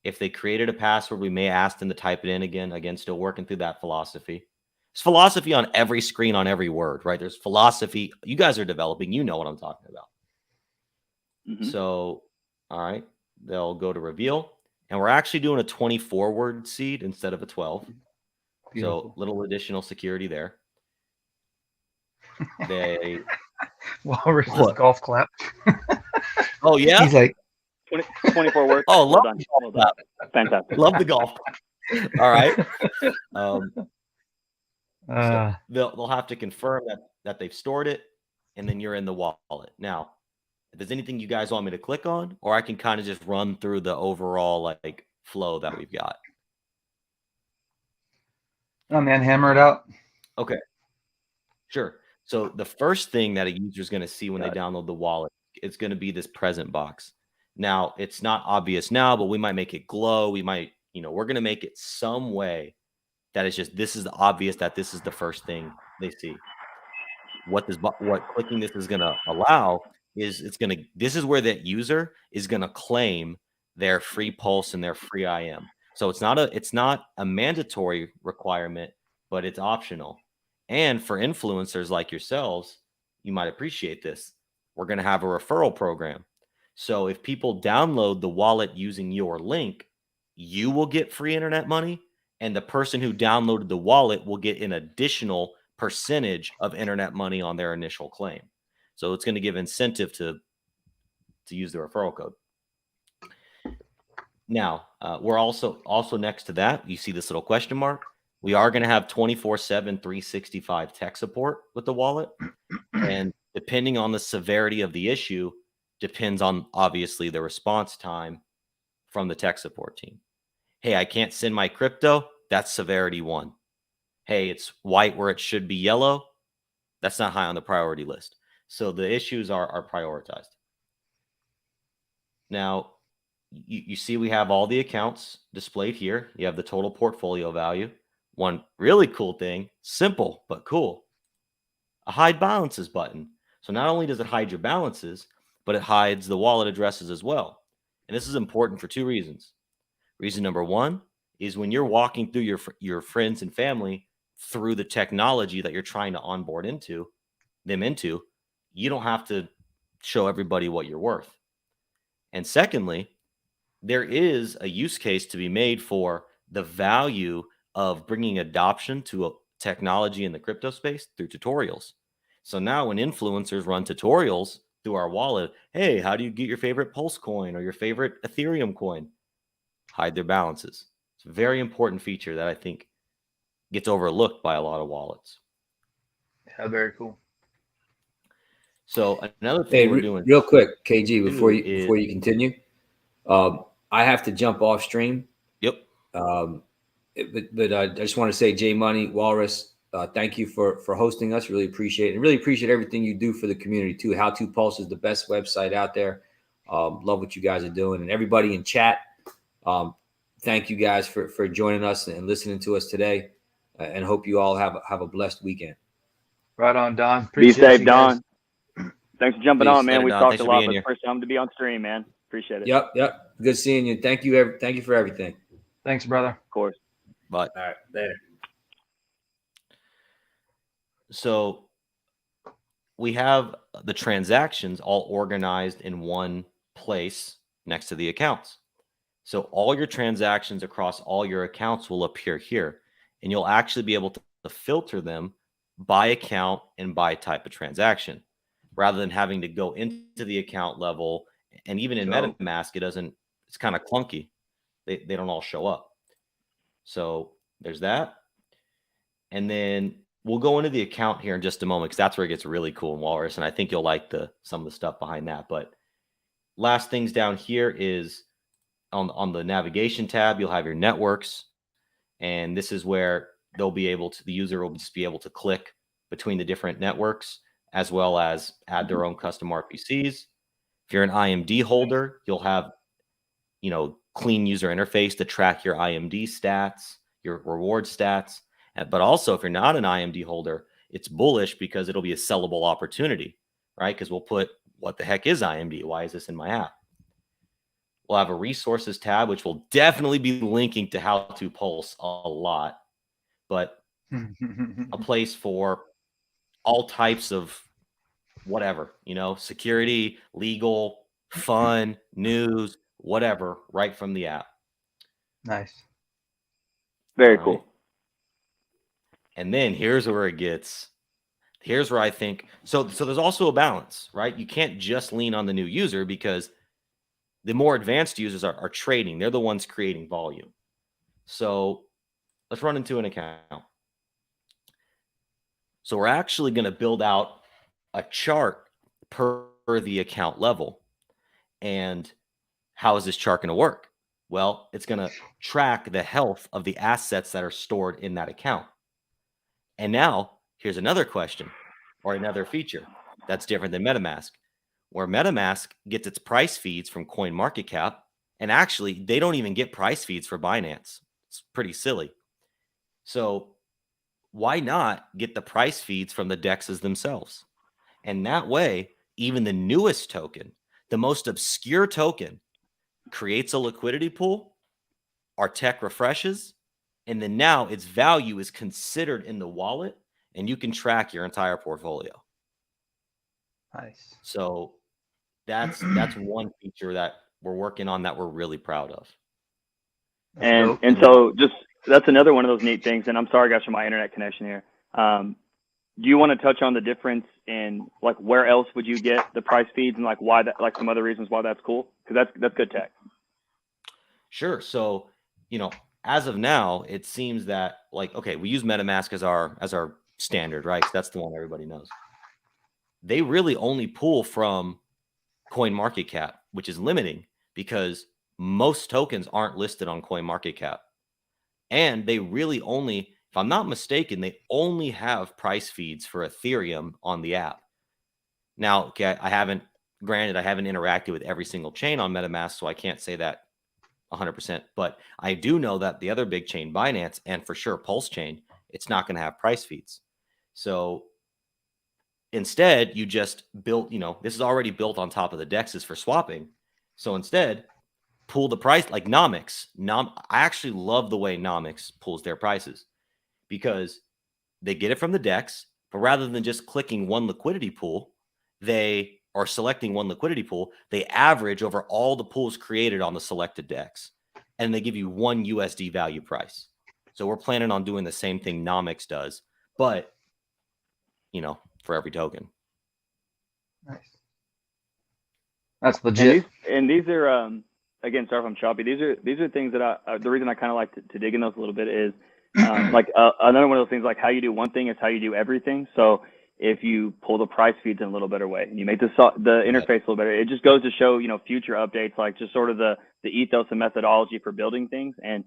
If they created a password, we may ask them to type it in again. Again, still working through that philosophy. There's philosophy on every screen, on every word, right? There's philosophy. You guys are developing. You know what I'm talking about. Mm-hmm. So, all right, they'll go to reveal. And we're actually doing a 24-word seed instead of a 12. Beautiful. So little additional security there. They Walrus's golf clap. Oh yeah, he's like 24 words. Oh, well done. Well done. Fantastic. Love the golf. All right. So they'll have to confirm that they've stored it, and then you're in the wallet. Now, if there's anything you guys want me to click on, or I can kind of just run through the overall like flow that we've got. Oh man, hammer it out. Okay. Sure. So the first thing that a user is going to see when they download the wallet, it's going to be this present box. Now, it's not obvious now, but we might make it glow. We might, we're going to make it some way that it's just, this is obvious that this is the first thing they see. What clicking this is going to allow is this is where that user is going to claim their free pulse and their free IM. So it's not a mandatory requirement, but it's optional. And for influencers like yourselves, you might appreciate this. We're going to have a referral program. So if people download the wallet using your link, you will get free internet money, and the person who downloaded the wallet will get an additional percentage of internet money on their initial claim. So it's going to give incentive to use the referral code. Now, we're also next to that, you see this little question mark. We are going to have 24/7, 365 tech support with the wallet. And depending on the severity of the issue, depends on obviously the response time from the tech support team. Hey, I can't send my crypto. That's severity 1. Hey, it's white where it should be yellow. That's not high on the priority list. So the issues are prioritized. Now, you see we have all the accounts displayed here. You have the total portfolio value. One really cool thing, simple but cool, a hide balances button. So not only does it hide your balances, but it hides the wallet addresses as well. And this is important for 2 reasons. Reason number 1 is when you're walking through your friends and family through the technology that you're trying to onboard into, you don't have to show everybody what you're worth. And secondly, there is a use case to be made for the value of bringing adoption to a technology in the crypto space through tutorials. So now when influencers run tutorials through our wallet, hey, how do you get your favorite Pulse coin or your favorite Ethereum coin? Hide their balances. It's a very important feature that I think gets overlooked by a lot of wallets. Yeah, very cool. So another thing we're doing real quick, KG, before you continue, I have to jump off stream. Yep. But I just want to say, J Money, Walrus, thank you for hosting us. Really appreciate it. And really appreciate everything you do for the community too. How to Pulse is the best website out there. Love what you guys are doing. And everybody in chat, thank you guys for joining us and listening to us today. And hope you all have a blessed weekend. Right on, Don. Be Appreciate safe, you guys. Don. Thanks for jumping Peace. on, man. Later, We've Don. talked Thanks a for lot, being but here. first time to be on stream, man. Appreciate it. Yep. Good seeing you. Thank you for everything. Thanks, brother. Of course. Bye. All right, later. So we have the transactions all organized in one place next to the accounts. So all your transactions across all your accounts will appear here, and you'll actually be able to filter them by account and by type of transaction, rather than having to go into the account level. And even in MetaMask, it's kind of clunky. They don't all show up. So there's that. And then we'll go into the account here in just a moment, because that's where it gets really cool in Walrus. And I think you'll like some of the stuff behind that. But last things down here is on the navigation tab, you'll have your networks. And this is where the user will just be able to click between the different networks, as well as add their own custom RPCs. If you're an IMD holder, you'll have, clean user interface to track your IMD stats, your reward stats. But also, if you're not an IMD holder, it's bullish because it'll be a sellable opportunity, right? Because we'll put, what the heck is IMD? Why is this in my app? We'll have a resources tab, which will definitely be linking to How to Pulse a lot, but a place for all types of whatever, security, legal, fun, news, whatever, right from the app. Nice. Very cool. And then here's where I think, so there's also a balance, right? You can't just lean on the new user, because the more advanced users are trading. They're the ones creating volume. So let's run into an account. So we're actually going to build out a chart per the account level. And how is this chart going to work? Well, it's going to track the health of the assets that are stored in that account. And now here's another question, or another feature that's different than MetaMask, where MetaMask gets its price feeds from CoinMarketCap. And actually, they don't even get price feeds for Binance. It's pretty silly. So why not get the price feeds from the DEXs themselves? And that way, even the newest token, the most obscure token, creates a liquidity pool, our tech refreshes, and then now its value is considered in the wallet, and you can track your entire portfolio. Nice. So that's one feature that we're working on that we're really proud of. And so just that's another one of those neat things. And I'm sorry, guys, for my internet connection here. Do you want to touch on the difference in like where else would you get the price feeds, and like why that, like some other reasons why that's cool? Because that's good tech. Sure. So as of now, it seems that we use MetaMask as our standard, right? 'Cause that's the one everybody knows. They really only pull from CoinMarketCap, which is limiting because most tokens aren't listed on CoinMarketCap. And they really only, if I'm not mistaken, they only have price feeds for Ethereum on the app. Now, okay, I haven't interacted with every single chain on MetaMask, so I can't say that 100%. But I do know that the other big chain, Binance, and for sure Pulse Chain, it's not going to have price feeds. So instead, you just built, this is already built on top of the DEXs for swapping. So instead, pull the price like Nomics. I actually love the way Nomics pulls their prices, because they get it from the DEX, but rather than just clicking one liquidity pool, they are selecting one liquidity pool. They average over all the pools created on the selected DEX, and they give you one USD value price. So we're planning on doing the same thing Nomics does, but for every token. Nice. That's legit. And these are again, sorry if I'm choppy. These are things that the reason I kind of like to dig in those a little bit is like another one of those things, like how you do one thing is how you do everything. So if you pull the price feeds in a little better way and you make the interface a little better. It just goes to show, future updates, like just sort of the ethos and methodology for building things. And,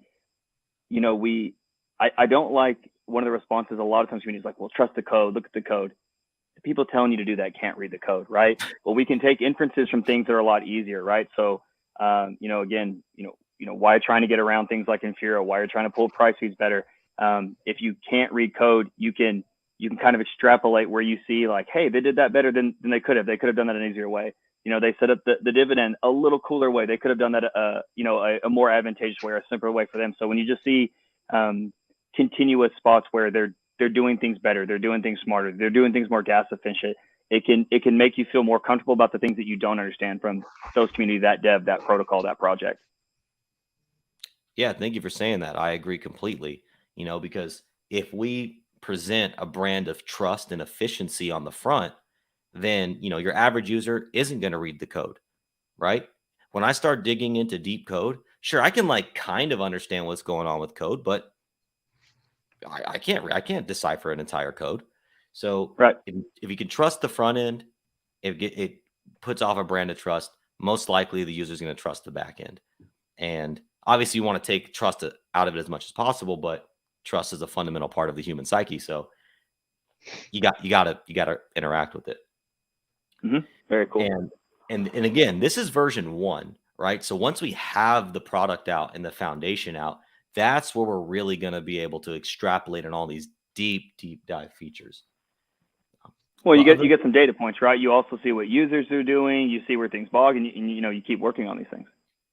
I don't like one of the responses a lot of times when he's like, well, trust the code, look at the code. The people telling you to do that can't read the code, right? Well, we can take inferences from things that are a lot easier, right? So, again, why trying to get around things like Infura, why you're trying to pull price feeds better. If you can't read code, you can kind of extrapolate where you see like, hey, they did that better than they could have. They could have done that an easier way. They set up the dividend a little cooler way. They could have done that, a more advantageous way or a simpler way for them. So when you just see continuous spots where they're doing things better, they're doing things smarter, they're doing things more gas efficient, it can make you feel more comfortable about the things that you don't understand from those community, that dev, that protocol, that project. Yeah, thank you for saying that. I agree completely. Because if we present a brand of trust and efficiency on the front, then your average user isn't going to read the code, right? When I start digging into deep code, sure, I can kind of understand what's going on with code, but I can't decipher an entire code. So right. if you can trust the front end, it puts off a brand of trust. Most likely the user is going to trust the back end. And obviously you want to take trust out of it as much as possible, but trust is a fundamental part of the human psyche. So you got to interact with it. Mm-hmm. Very cool. And again, this is version 1, right? So once we have the product out and the foundation out, that's where we're really going to be able to extrapolate on all these deep dive features. Well, you get some data points, right? You also see what users are doing. You see where things bog, and you keep working on these things.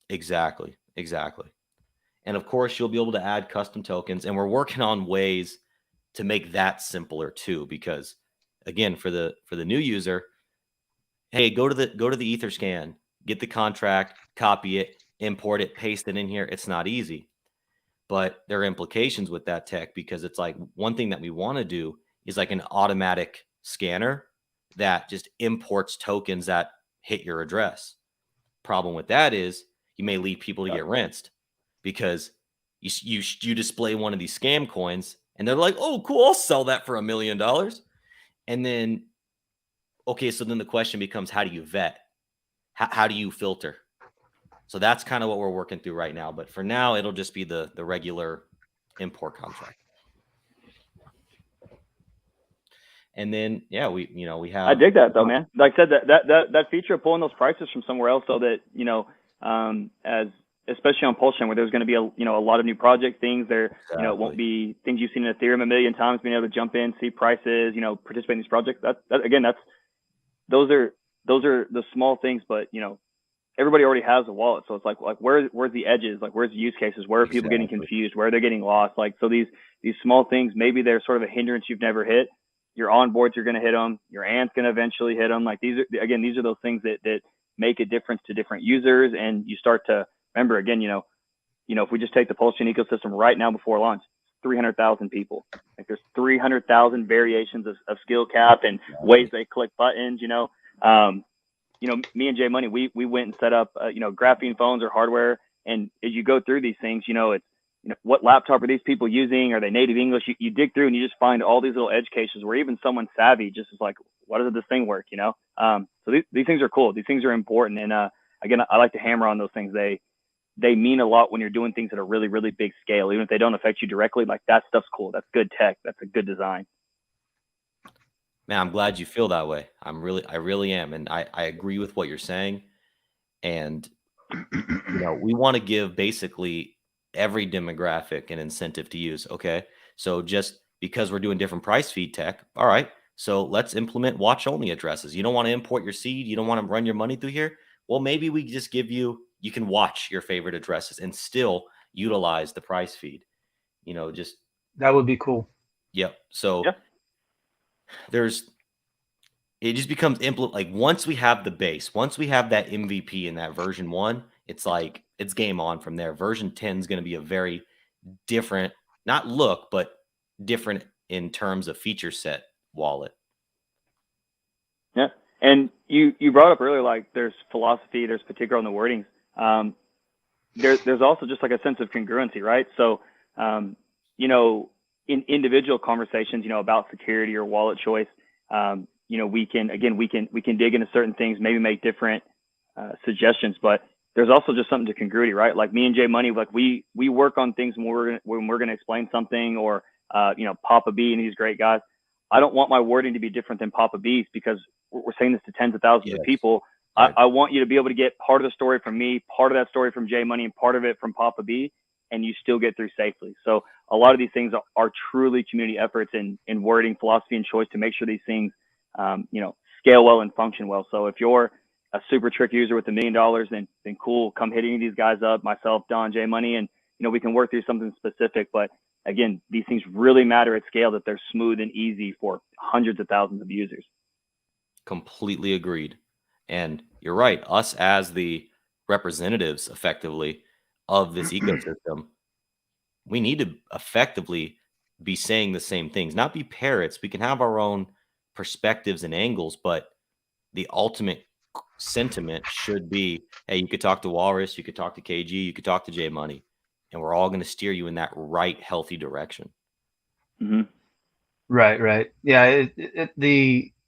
Exactly. And of course, you'll be able to add custom tokens, and we're working on ways to make that simpler too. Because again, for the new user, hey, go to the Etherscan, get the contract, copy it, import it, paste it in here. It's not easy, but there are implications with that tech, because it's like one thing that we want to do is like an automatic scanner that just imports tokens that hit your address. Problem with that is you may lead people to get rinsed, because you display one of these scam coins and they're like, oh, cool, I'll sell that for $1 million. And then, okay, so then the question becomes, how do you vet? How do you filter? So that's kind of what we're working through right now. But for now, it'll just be the regular import contract. And then, yeah, we have. I dig that though, man. Like I said, that feature of pulling those prices from somewhere else, so that as especially on Pulsion, where there's going to be a lot of new project things there. Exactly. It won't be things you've seen in Ethereum a million times. Being able to jump in, see prices, participate in these projects. Those are the small things, but everybody already has a wallet, so it's like where's the edges, like where's the use cases, where are people getting confused, where are they getting lost? Like, so these small things, maybe they're sort of a hindrance you've never hit. Your onboards are going to hit them. Your aunt's going to eventually hit them. Like these are those things that make a difference to different users. And you start to remember again, if we just take the Pulsion ecosystem right now before launch, 300,000 people. Like there's 300,000 variations of skill cap and ways they click buttons. Me and Jay Money, we went and set up graphene phones or hardware. And as you go through these things, it's what laptop are these people using? Are they native English? You dig through and you just find all these little edge cases where even someone savvy just is like, what does this thing work? So these things are cool. These things are important. And again, I like to hammer on those things. They mean a lot when you're doing things at a really, really big scale, even if they don't affect you directly. Like that stuff's cool. That's good tech. That's a good design. Man, I'm glad you feel that way. I really am. And I agree with what you're saying. And, we want to give basically every demographic an incentive to use. Okay. So just because we're doing different price feed tech. All right. So let's implement watch only addresses. You don't want to import your seed. You don't want to run your money through here. Well, maybe we just give you can watch your favorite addresses and still utilize the price feed, just. That would be cool. Yep. So it just becomes like once we have the base, once we have that MVP in that version 1, it's like it's game on from there. Version 10 is going to be a very different, not look, but different in terms of feature set wallet. Yeah. And you brought up earlier, like there's philosophy, there's particular on the wordings. There's also just like a sense of congruency, right? So, in individual conversations, about security or wallet choice, we can dig into certain things, maybe make different suggestions, but there's also just something to congruity, right? Like me and Jay Money, like we work on things when we're gonna explain something, or Papa B and these great guys. I don't want my wording to be different than Papa B's, because we're saying this to tens of thousands of people. Right. I want you to be able to get part of the story from me, part of that story from Jay Money, and part of it from Papa B, and you still get through safely. So a lot of these things are truly community efforts in wording, philosophy, and choice to make sure these things, scale well and function well. So if you're a super trick user with $1 million, then cool, come hit any of these guys up, myself, Don, Jay Money, and we can work through something specific. But again, these things really matter at scale, that they're smooth and easy for hundreds of thousands of users. Completely agreed. And you're right. Us as the representatives, effectively, of this ecosystem, we need to effectively be saying the same things, not be parrots. We can have our own perspectives and angles, but the ultimate sentiment should be, hey, you could talk to Walrus, you could talk to KG, you could talk to Jay Money, and we're all going to steer you in that right, healthy direction. Mm-hmm. Right. Yeah,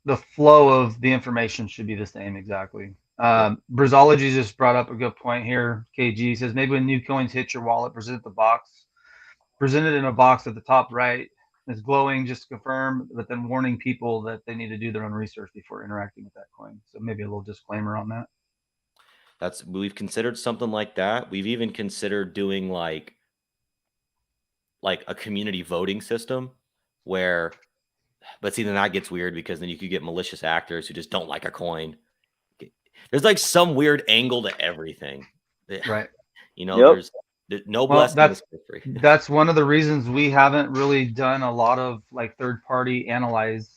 the flow of the information should be the same, exactly. Brizology just brought up a good point here. KG says, maybe when new coins hit your wallet, present it in a box at the top right. It's glowing, just to confirm, but then warning people that they need to do their own research before interacting with that coin. So maybe a little disclaimer on that. We've considered something like that. We've even considered doing like a community voting system where, but see, then that gets weird, because then you could get malicious actors who just don't like a coin. There's like some weird angle to everything. Right. There's no blessing. That's one of the reasons we haven't really done a lot of like third-party analyze,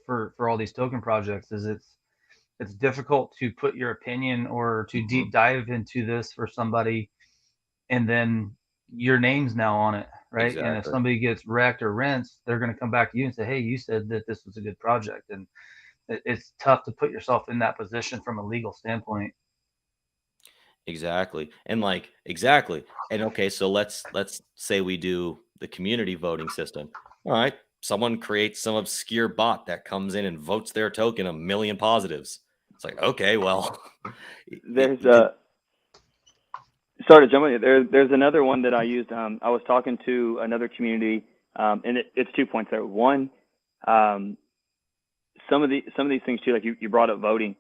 for all these token projects. Is it's difficult to put your opinion or to deep dive into this for somebody, and then your name's now on it, right? Exactly. And if somebody gets wrecked or rinsed, they're going to come back to you and say, hey, you said that this was a good project. And it's tough to put yourself in that position from a legal standpoint. Exactly. And exactly. And okay, so let's say we do the community voting system. All right. Someone creates some obscure bot that comes in and votes their token 1 million positives. It's like, okay, well, there's sorry to jump in. There's another one that I used. I was talking to another community, and it's 2 points there. One, some of these things too, like you brought up voting.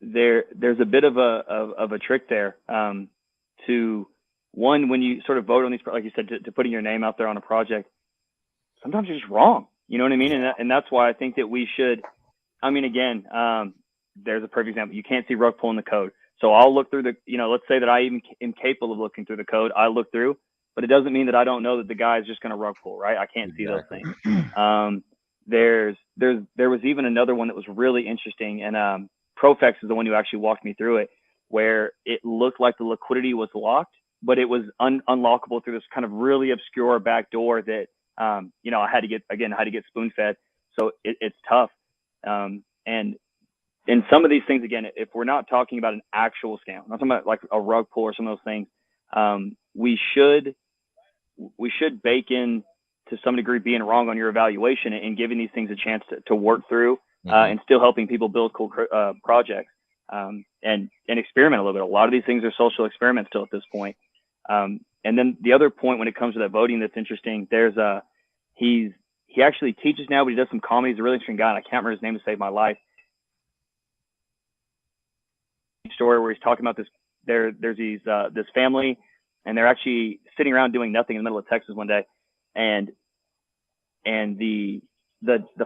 There's a bit of a trick there. To one, when you sort of vote on these, like you said, to putting your name out there on a project, sometimes you're just wrong. You know what I mean? And that's why I think that we should. I mean, again, there's a perfect example. You can't see rug pull in the code. So I'll look through let's say that I even am capable of looking through the code. I look through, but it doesn't mean that I don't know that the guy is just going to rug pull, right? I can't see those things. There was even another one that was really interesting, and Profex is the one who actually walked me through it, where it looked like the liquidity was locked, but it was unlockable through this kind of really obscure back door that, I had to get spoon fed. So it's tough. And some of these things, again, if we're not talking about an actual scam, I'm not talking about like a rug pull or some of those things, we should bake in to some degree being wrong on your evaluation and giving these things a chance to work through, and still helping people build cool projects, and experiment a little bit. A lot of these things are social experiments still at this point. And then the other point when it comes to that voting that's interesting, there's he actually teaches now, but he does some comedy. He's a really interesting guy, and I can't remember his name to save my life. Story where he's talking about there's this family, and they're actually sitting around doing nothing in the middle of Texas one day, and the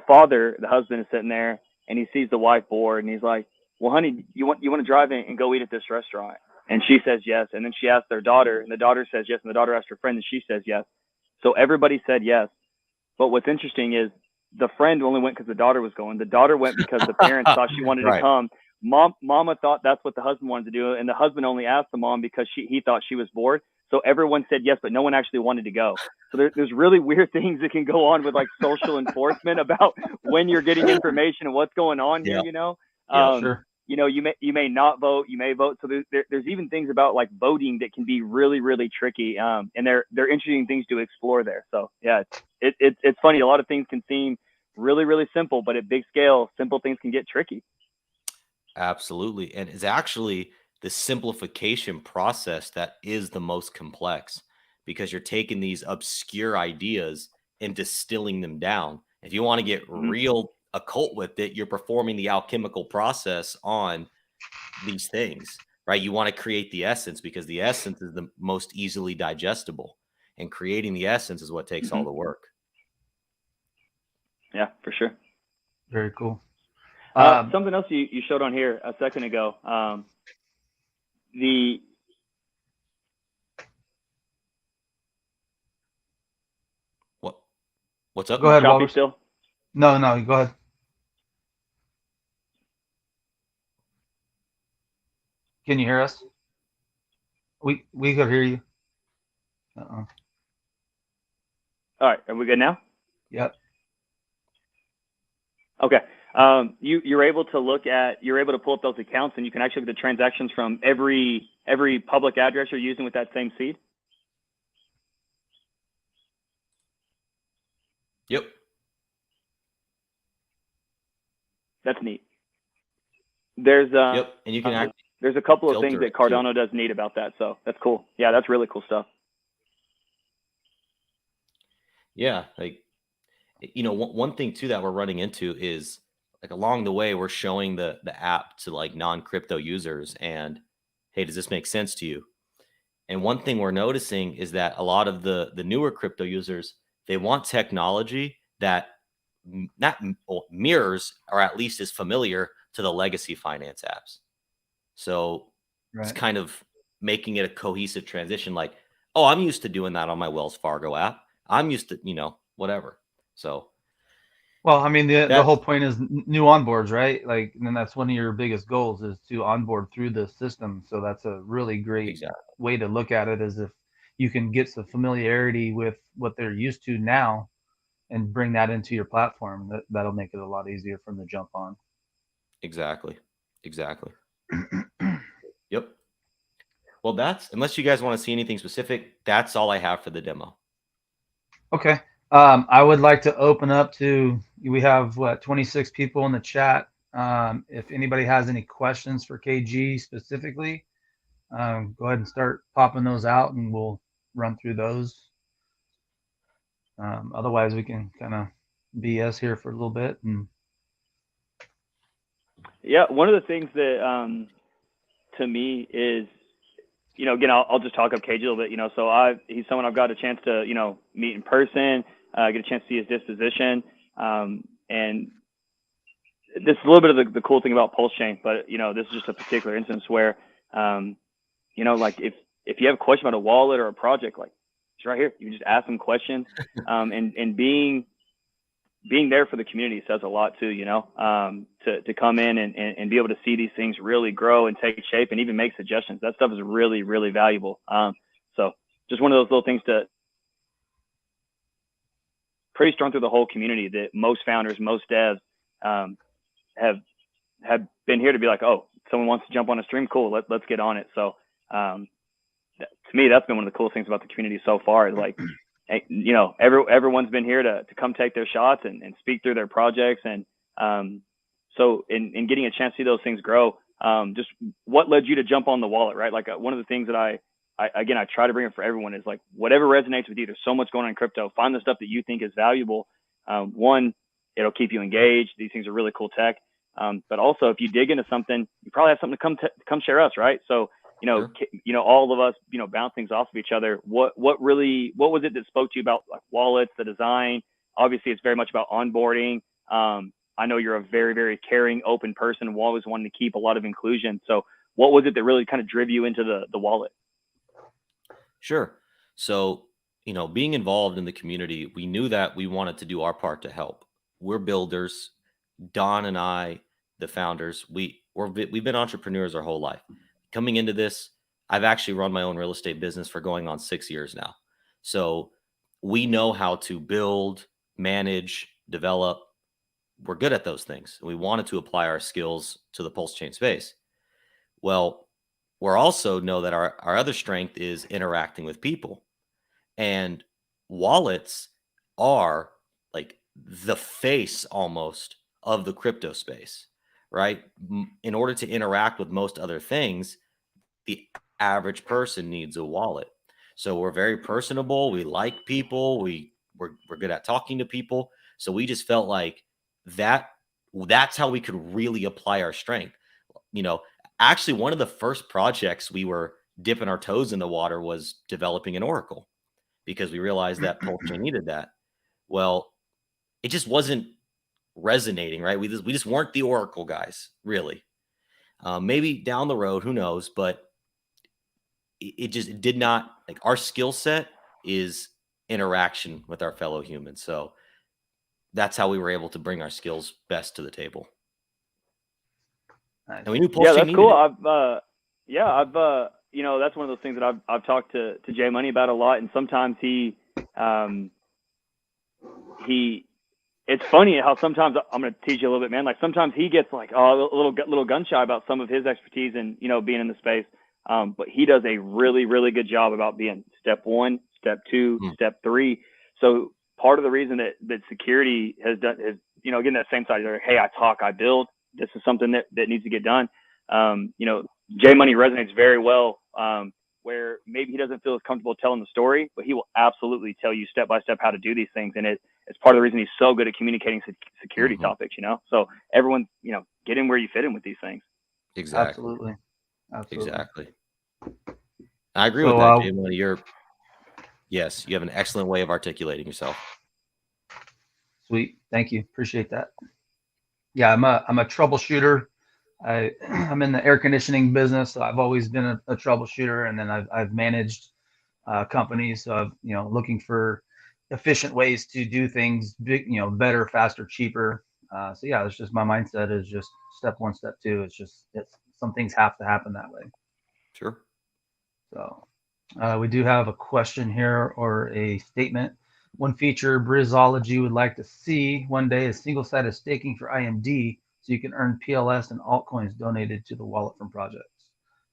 father, the husband, is sitting there, and he sees the wife bored, and he's like, well, honey, you want to drive in and go eat at this restaurant? And she says yes. And then she asks their daughter, and the daughter says yes, and the daughter asked her friend, and she says yes. So everybody said yes. But what's interesting is the friend only went because the daughter was going. The daughter went because the parents thought she wanted to come. Mama thought that's what the husband wanted to do, and the husband only asked the mom because he thought she was bored. So everyone said yes, but no one actually wanted to go. So there's really weird things that can go on with like social enforcement about when you're getting information and what's going on here. Sure. You may not vote, you may vote. So there's even things about like voting that can be really, really tricky. And they're interesting things to explore there. So yeah, it's funny. A lot of things can seem really, really simple, but at big scale, simple things can get tricky. Absolutely. And it's actually the simplification process that is the most complex, because you're taking these obscure ideas and distilling them down. If you want to get real occult with it, you're performing the alchemical process on these things, right? You want to create the essence, because the essence is the most easily digestible. And creating the essence is what takes all the work. Yeah, for sure. Very cool. Something else you showed on here a second ago. What's up? Go ahead, choppy Walrus. still? No, go ahead. Can you hear us? We could hear you. All right, are we good now? Yep. Okay. You're able to pull up those accounts, and you can actually look at the transactions from every public address you're using with that same seed. Yep. That's neat. There's Yep. And you can actually there's a couple of filter things that it, too. Cardano does neat about that, so that's cool. Yeah, that's really cool stuff. Yeah, like, one thing too that we're running into is, like, along the way we're showing the app to like non-crypto users, and hey, does this make sense to you? And one thing we're noticing is that a lot of the newer crypto users, they want technology that mirrors, or at least is familiar to, the legacy finance apps. So it's Right. kind of making it a cohesive transition. Like, oh, I'm used to doing that on my Wells Fargo app. I'm used to, whatever. So, Well, I mean, the that whole point is new onboards, right? Like, and then that's one of your biggest goals is to onboard through the system. So that's a really great exactly. way to look at it, is if you can get some familiarity with what they're used to now and bring that into your platform, that'll make it a lot easier from the jump on. Exactly. Yep. Well, unless you guys want to see anything specific, that's all I have for the demo. Okay. I would like to open up to, we have 26 people in the chat. If anybody has any questions for KG specifically, go ahead and start popping those out and we'll run through those. Otherwise, we can kind of BS here for a little bit. And Yeah, one of the things that to me is, again, I'll just talk up KG a little bit. So he's someone I've got a chance to meet in person, get a chance to see his disposition, and this is a little bit of the cool thing about Pulse Chain. But this is just a particular instance where like if you have a question about a wallet or a project, like it's right here. You can just ask them questions, and being there for the community says a lot too, to come in and be able to see these things really grow and take shape and even make suggestions. That stuff is really, really valuable. So just one of those little things to pretty strong through the whole community, that most founders, most devs have been here to be like, oh, someone wants to jump on a stream. Cool. Let's get on it. So to me, that's been one of the coolest things about the community so far, is like, everyone's been here to come take their shots and speak through their projects. And so in getting a chance to see those things grow, just what led you to jump on the wallet, right? Like one of the things that I try to bring up for everyone is like, whatever resonates with you. There's so much going on in crypto. Find the stuff that you think is valuable. One, it'll keep you engaged. These things are really cool tech. But also, if you dig into something, you probably have something to come share us, right? So Sure. all of us, bounce things off of each other. What was it that spoke to you about like wallets, the design? Obviously, it's very much about onboarding. I know you're a very, very caring, open person, always wanting to keep a lot of inclusion. So what was it that really kind of drove you into the wallet? Sure. So, being involved in the community, we knew that we wanted to do our part to help. We're builders. Don and I, the founders, we've been entrepreneurs our whole life. Coming into this, I've actually run my own real estate business for going on 6 years now. So we know how to build, manage, develop. We're good at those things. We wanted to apply our skills to the Pulse Chain space. Well, we're also know that our other strength is interacting with people. And wallets are like the face almost of the crypto space, right? In order to interact with most other things, the average person needs a wallet. So we're very personable. We like people. We're good at talking to people. So we just felt like that's how we could really apply our strength. Actually, one of the first projects we were dipping our toes in the water was developing an Oracle, because we realized that Pulse needed that. Well, it just wasn't resonating, right? We just weren't the Oracle guys, really. Maybe down the road, who knows? But it just did not, like, our skill set is interaction with our fellow humans. So that's how we were able to bring our skills best to the table. Nice. And we knew Yeah, Pulse that's needed cool. it. That's one of those things that I've talked to Jay Money about a lot, and sometimes he it's funny how sometimes, I'm going to teach you a little bit, man. Like sometimes he gets like a little gun shy about some of his expertise and being in the space. But he does a really, really good job about being step 1, step 2, step 3. So part of the reason that security has done is, again, that same side, hey, I talk, I build. This is something that needs to get done. Jay Money resonates very well, where maybe he doesn't feel as comfortable telling the story, but he will absolutely tell you step by step how to do these things. And it's part of the reason he's so good at communicating security topics, So everyone, get in where you fit in with these things. Exactly. Absolutely. Exactly. I agree with that, Jay Money. Yes, you have an excellent way of articulating yourself. Sweet. Thank you. Appreciate that. Yeah, I'm a troubleshooter. I'm in the air conditioning business, so I've always been a troubleshooter, and then I've managed companies. So looking for efficient ways to do things, better, faster, cheaper. So yeah, it's just my mindset is just step 1, step 2. It's some things have to happen that way. Sure. So we do have a question here, or a statement. One feature Brizology would like to see one day is single-sided staking for IMD, so you can earn PLS and altcoins donated to the wallet from projects.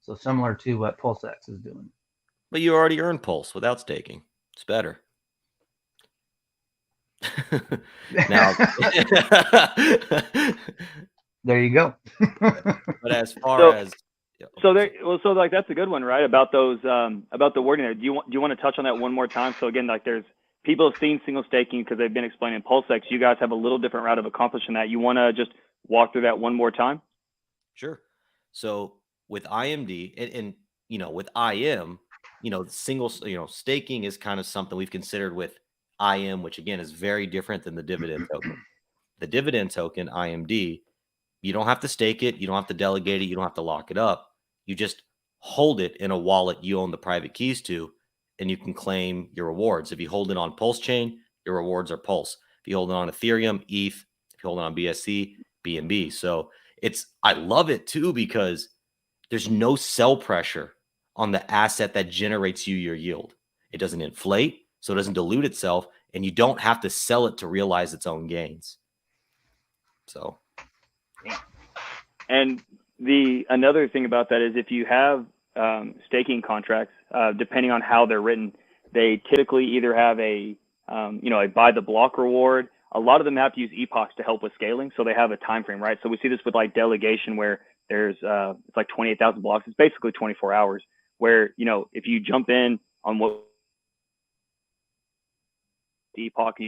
So similar to what PulseX is doing. But you already earn Pulse without staking. It's better. Now, there you go. But as far as that's a good one, right? About the wording there. Do you want to touch on that one more time? So again, like there's people have seen single staking because they've been explaining PulseX. You guys have a little different route of accomplishing that. You want to just walk through that one more time? Sure. So with IMD and with IM, single, staking is kind of something we've considered with IM, which again is very different than the dividend token. The dividend token, IMD, you don't have to stake it. You don't have to delegate it. You don't have to lock it up. You just hold it in a wallet you own the private keys to, and you can claim your rewards. If you hold it on Pulse Chain, your rewards are Pulse. If you hold it on Ethereum, ETH. If you hold it on BSC, BNB. So I love it too, because there's no sell pressure on the asset that generates you your yield. It doesn't inflate, so it doesn't dilute itself, and you don't have to sell it to realize its own gains. So, and another thing about that is if you have staking contracts, depending on how they're written, they typically either have a buy the block reward. A lot of them have to use epochs to help with scaling, so they have a time frame, right? So we see this with like delegation, where there's it's like 28,000 blocks. It's basically 24 hours. Where if you jump in on what the epoch,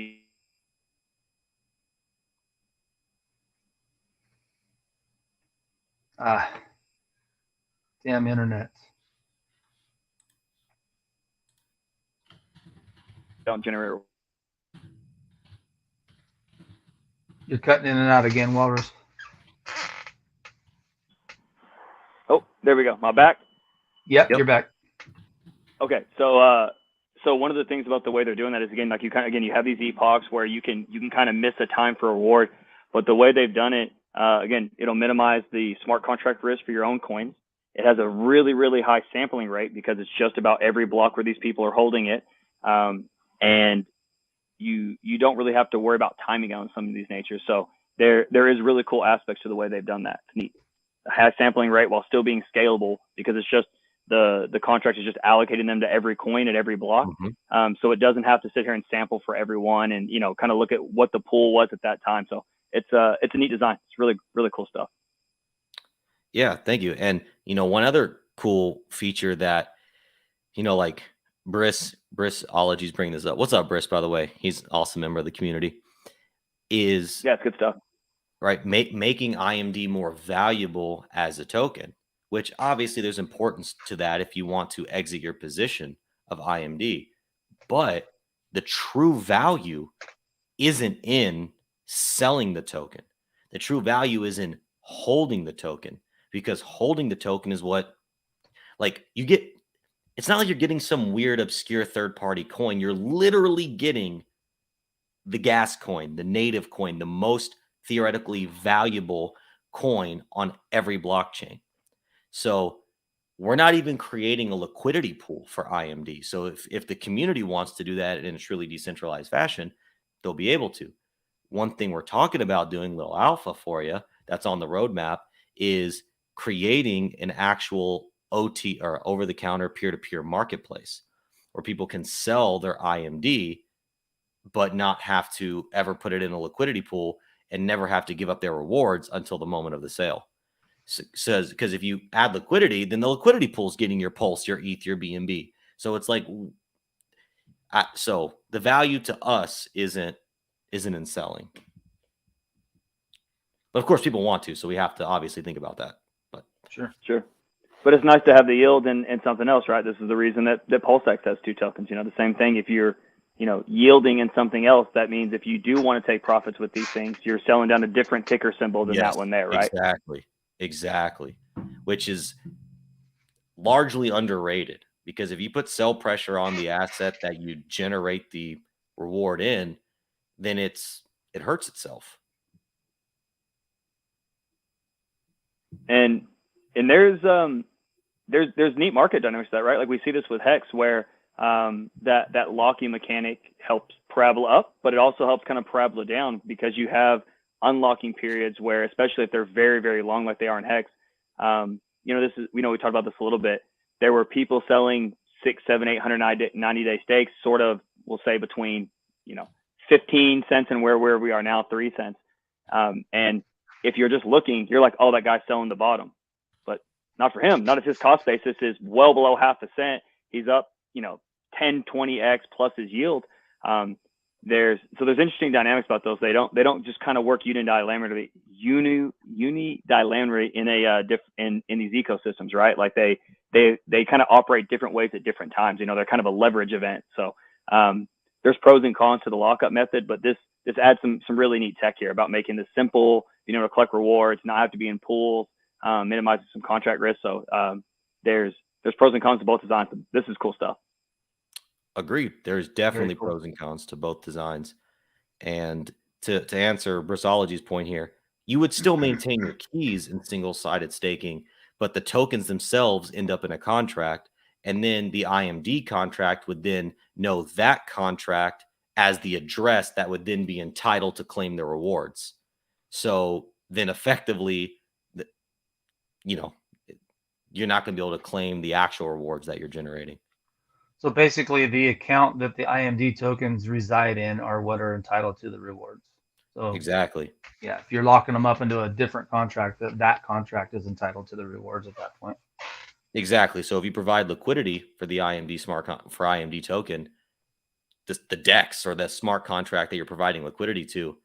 damn internet. don't generate. You're cutting in and out again, Walrus. Oh, there we go. My back. Yep. You're back. Okay, so one of the things about the way they're doing that is, again, like you have these epochs where you can kind of miss a time for a reward, but the way they've done it, again, it'll minimize the smart contract risk for your own coins. It has a really, really high sampling rate because it's just about every block where these people are holding it, and you don't really have to worry about timing on some of these natures. So there is really cool aspects to the way they've done that. It's neat. A high sampling rate while still being scalable, because it's just the contract is just allocating them to every coin at every block. So it doesn't have to sit here and sample for everyone and, kind of look at what the pool was at that time. So it's a neat design. It's really, really cool stuff. Yeah, thank you. And, one other cool feature that, like Brissology's bringing this up. What's up, Briss, by the way? He's an awesome member of the community. It's good stuff. Right. Making IMD more valuable as a token, which obviously there's importance to that if you want to exit your position of IMD. But the true value isn't in selling the token. The true value is in holding the token, because holding the token is what, like, you get. It's not like you're getting some weird, obscure third-party coin. You're literally getting the gas coin, the native coin, the most theoretically valuable coin on every blockchain. So we're not even creating a liquidity pool for IMD. So if the community wants to do that in a truly decentralized fashion, they'll be able to. One thing we're talking about doing, little alpha for you, that's on the roadmap, is creating an actual OT, or over-the-counter peer-to-peer marketplace where people can sell their IMD but not have to ever put it in a liquidity pool and never have to give up their rewards until the moment of the sale. Says, because if you add liquidity, then the liquidity pool is getting your Pulse, your ETH, your BNB. So it's like, so the value to us isn't in selling. But of course, people want to, so we have to obviously think about that. But Sure. But it's nice to have the yield and something else, right? This is the reason that PulseX has 2 tokens. The same thing. If you're, yielding in something else, that means if you do want to take profits with these things, you're selling down a different ticker symbol than that one there, right? Exactly. Which is largely underrated, because if you put sell pressure on the asset that you generate the reward in, then it hurts itself. And there's neat market dynamics to that, right? Like we see this with Hex, where that locking mechanic helps parabola up, but it also helps kind of parabola down, because you have unlocking periods where, especially if they're very, very long, like they are in Hex, this is, we talked about this a little bit. There were people selling 6, 7, 800, 90-day stakes, sort of, we'll say between, 15 cents and where we are now, 3 cents. And if you're just looking, you're like, oh, that guy's selling the bottom, but not for him. Not if his cost basis is well below half a cent. He's up, 10, 20x plus his yield. There's interesting dynamics about those. They don't just kind of work unidilamerally in in these ecosystems, right? Like they kind of operate different ways at different times. They're kind of a leverage event. So there's pros and cons to the lockup method, but this adds some really neat tech here about making this simple, to collect rewards, not have to be in pools, minimizing some contract risk. So there's pros and cons to both designs. This is cool stuff. Agreed. There's definitely pros and cons to both designs. And to answer Brissology's point here, you would still maintain your keys in single-sided staking, but the tokens themselves end up in a contract, and then the IMD contract would then know that contract as the address that would then be entitled to claim the rewards. So then effectively, you're not going to be able to claim the actual rewards that you're generating. So basically, the account that the IMD tokens reside in are what are entitled to the rewards. So exactly. Yeah, if you're locking them up into a different contract, that contract is entitled to the rewards at that point. Exactly. So if you provide liquidity for the IMD for IMD token, the DEX or the smart contract that you're providing liquidity to,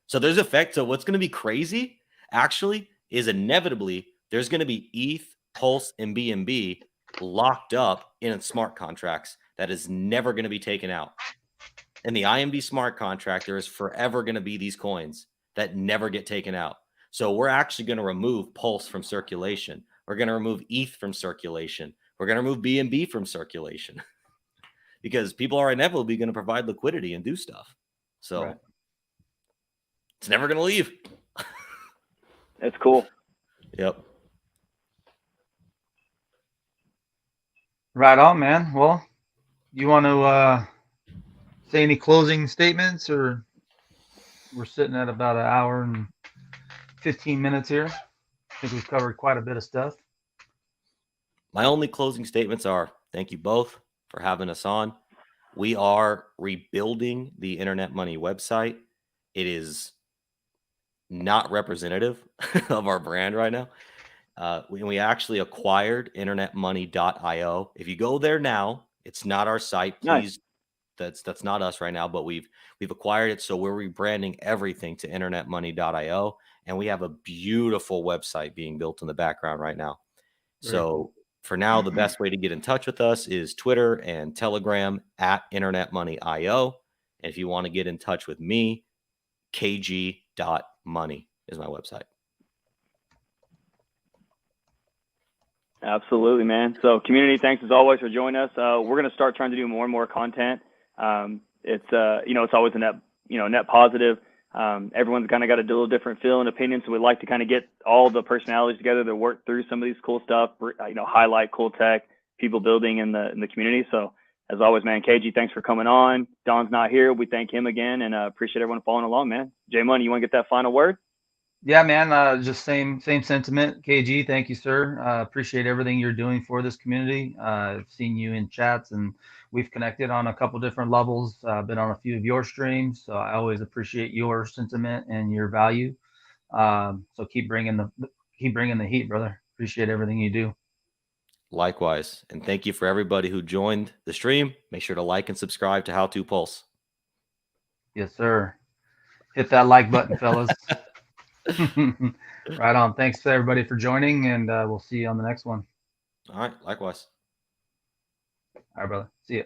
so there's effect. So what's going to be crazy actually is inevitably there's going to be ETH, Pulse, and BNB locked up in smart contracts that is never going to be taken out. In the IMD smart contract, there is forever going to be these coins that never get taken out. So we're actually going to remove Pulse from circulation. We're going to remove ETH from circulation. We're going to remove BNB from circulation because people are inevitably going to provide liquidity and do stuff. So It's never going to leave. It's cool. Yep. Right on, man. Well, you want to say any closing statements, or we're sitting at about an hour and 15 minutes here. I think we've covered quite a bit of stuff. My only closing statements are thank you both for having us on. We are rebuilding the Internet Money website. It is not representative of our brand right now. We actually acquired internetmoney.io. If you go there now, it's not our site. Please, that's not us right now, but we've acquired it. So we're rebranding everything to internetmoney.io. And we have a beautiful website being built in the background right now. Very So cool. for now, the best way to get in touch with us is Twitter and Telegram at internetmoney.io. And if you want to get in touch with me, kg.money is my website. Absolutely, man. So community, thanks as always for joining us. We're going to start trying to do more and more content. It's always a net positive. Everyone's kind of got a little different feel and opinion. So we'd like to kind of get all the personalities together to work through some of these cool stuff, highlight cool tech, people building in the community. So as always, man, KG, thanks for coming on. Don's not here. We thank him again and appreciate everyone following along, man. J Money, you want to get that final word? Yeah, man. Just same sentiment. KG, thank you, sir. Appreciate everything you're doing for this community. I've seen you in chats, and we've connected on a couple different levels. Been on a few of your streams, so I always appreciate your sentiment and your value. So keep bringing the heat, brother. Appreciate everything you do. Likewise, and thank you for everybody who joined the stream. Make sure to like and subscribe to How To Pulse. Yes, sir. Hit that like button, fellas. Right on. Thanks to everybody for joining, and we'll see you on the next one. All right, likewise. All right, brother. See you.